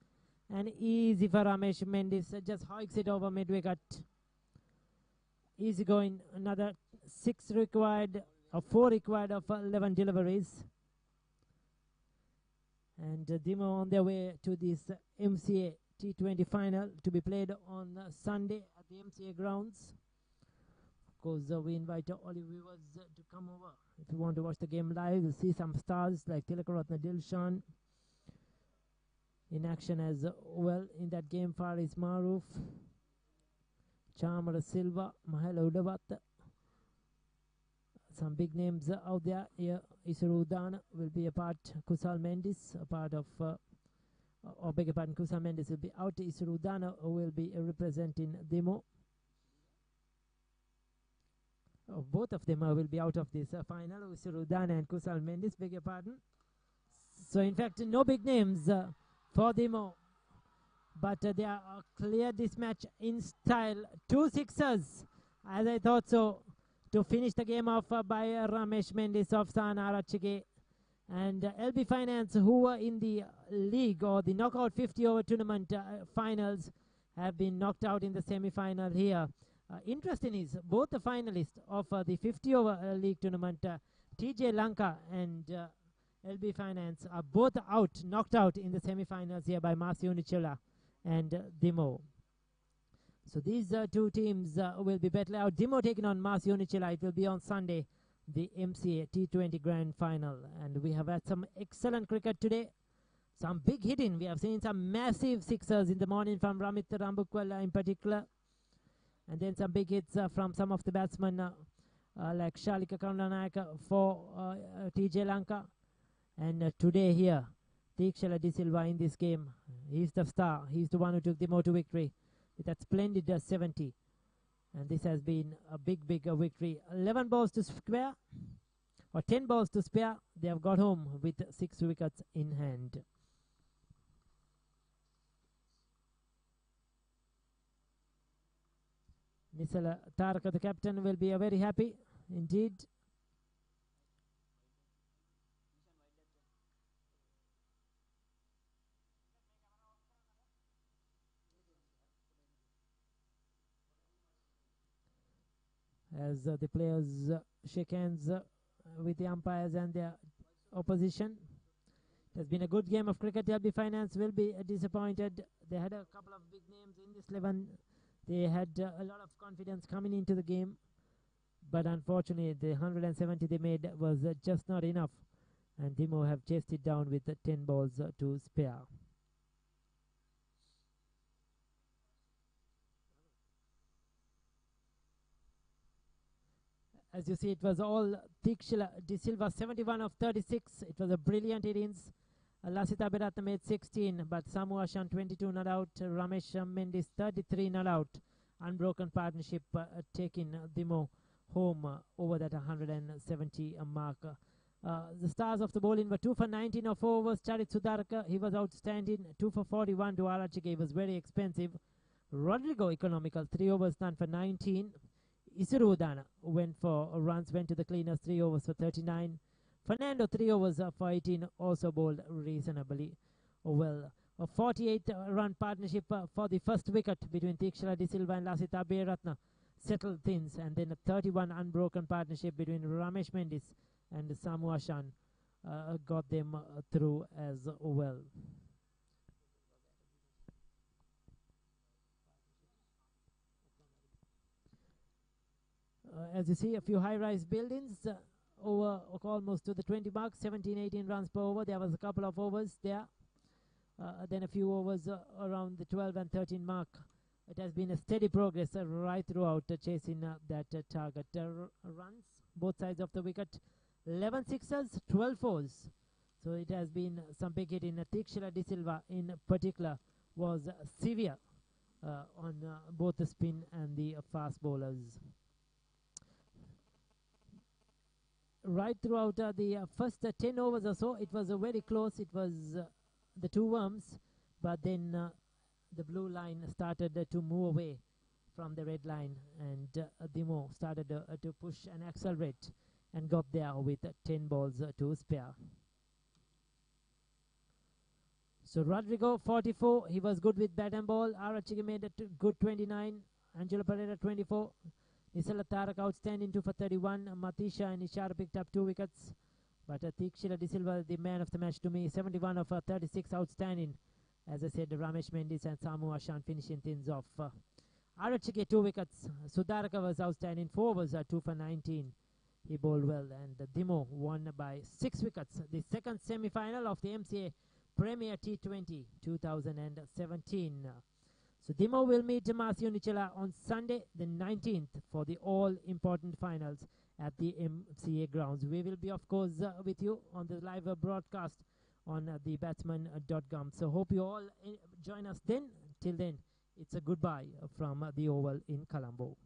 and easy for Ramesh Mendis. Just hikes it over mid-wicket. Easy going. Another 6 required, or 4 required of 11 deliveries. And DIMO on their way to this MCA T20 final to be played on Sunday at the MCA grounds. Of course, we invite all you viewers to come over. If you want to watch the game live, you'll see some stars like Tilakaratna Dilshan in action as well in that game. Faris Maroof, Chamara Silva, Mahela Udavat. Some big names out there. Here, Isuru Udana will be a part. Kusal Mendes, a part of, or beg your pardon, Kusal Mendes will be out. Isuru Udana will be representing DIMO. Both of them will be out of this final. Isuru Udana and Kusal Mendes, beg your pardon. So, in fact, no big names for DIMO. But they are clear this match in style. 2 sixers, as I thought so, to finish the game off by Ramesh Mendes of Sana Arachige. And LB Finance, who were in the league or the knockout 50 over tournament finals, have been knocked out in the semi-final here. Interesting is both the finalists of the 50 over league tournament, TJ Lanka and LB Finance, are both out, knocked out in the semi-finals here by Masi Unichila and DIMO. So these two teams will be battling out. DIMO taking on Masi Unichila. It will be on Sunday, the MCA T20 Grand Final. And we have had some excellent cricket today. Some big hitting. We have seen some massive sixers in the morning from Ramit Rambukwala in particular. And then some big hits from some of the batsmen like Shalika Karunanak for TJ Lanka. And today here, Teekshala De Silva in this game. He's the star. He's the one who took DIMO to victory with that splendid 70. And this has been a big victory. 11 balls to square, or 10 balls to spare. They have got home with 6 wickets in hand. Nisala Taraka, the captain, will be very happy indeed. As the players shake hands with the umpires and their opposition. It has been a good game of cricket. LB Finance will be disappointed. They had a couple of big names in this 11. They had a lot of confidence coming into the game. But unfortunately, the 170 they made was just not enough. And DIMO have chased it down with 10 balls to spare. As you see, it was all Teekshala De Silva, 71 of 36. It was a brilliant innings. Lasita Beratna made 16, but Samu Ashan 22 not out. Ramesh Mendes 33 not out. Unbroken partnership taking DIMO home over that 170 mark. The stars of the bowling were 2 for 19 of 4 overs. Charit Sudarka, he was outstanding. 2 for 41 to Arachike, he was very expensive. Rodrigo economical, 3 overs none for 19. Isuru Udana went for runs, went to the cleaners, 3 overs for 39. Fernando, 3 overs for 18, also bowled reasonably well. A 48-run partnership for the first wicket between Teekshala De Silva and Lasita Beratna settled things, and then a 31 unbroken partnership between Ramesh Mendes and Samu Ashan got them through as well. As you see, a few high-rise buildings over almost to the 20 mark, 17-18 runs per over. There was a couple of overs there. Then a few overs around the 12 and 13 mark. It has been a steady progress right throughout chasing that target. Runs, both sides of the wicket. 11 sixes, 12 fours. So it has been some big hit in Teekshala De Silva in particular was severe on both the spin and the fast bowlers. Right throughout the first 10 overs or so, it was very close. It was the two worms, but then the blue line started to move away from the red line, and DIMO started to push and accelerate and got there with 10 balls to spare. So Rodrigo 44, he was good with bat and ball. Arachige made a good 29. Angelo Pereira 24. Nisala Tarak outstanding 2 for 31. Matisha and Ishara picked up 2 wickets. But Tikshila De Silva, the man of the match to me, 71 of 36, outstanding. As I said, Ramesh Mendis and Samu Ashan finishing things off. Arachike 2 wickets. Sudaraka was outstanding. 4 was 2 for 19. He bowled well. And DIMO won by 6 wickets. The second semi-final of the MCA Premier T20 2017. So DIMO will meet Masio Nichela on Sunday the 19th for the all-important finals at the MCA grounds. We will be, of course, with you on the live broadcast on thebatsman.com. So hope you all join us then. Till then, it's a goodbye from the Oval in Colombo.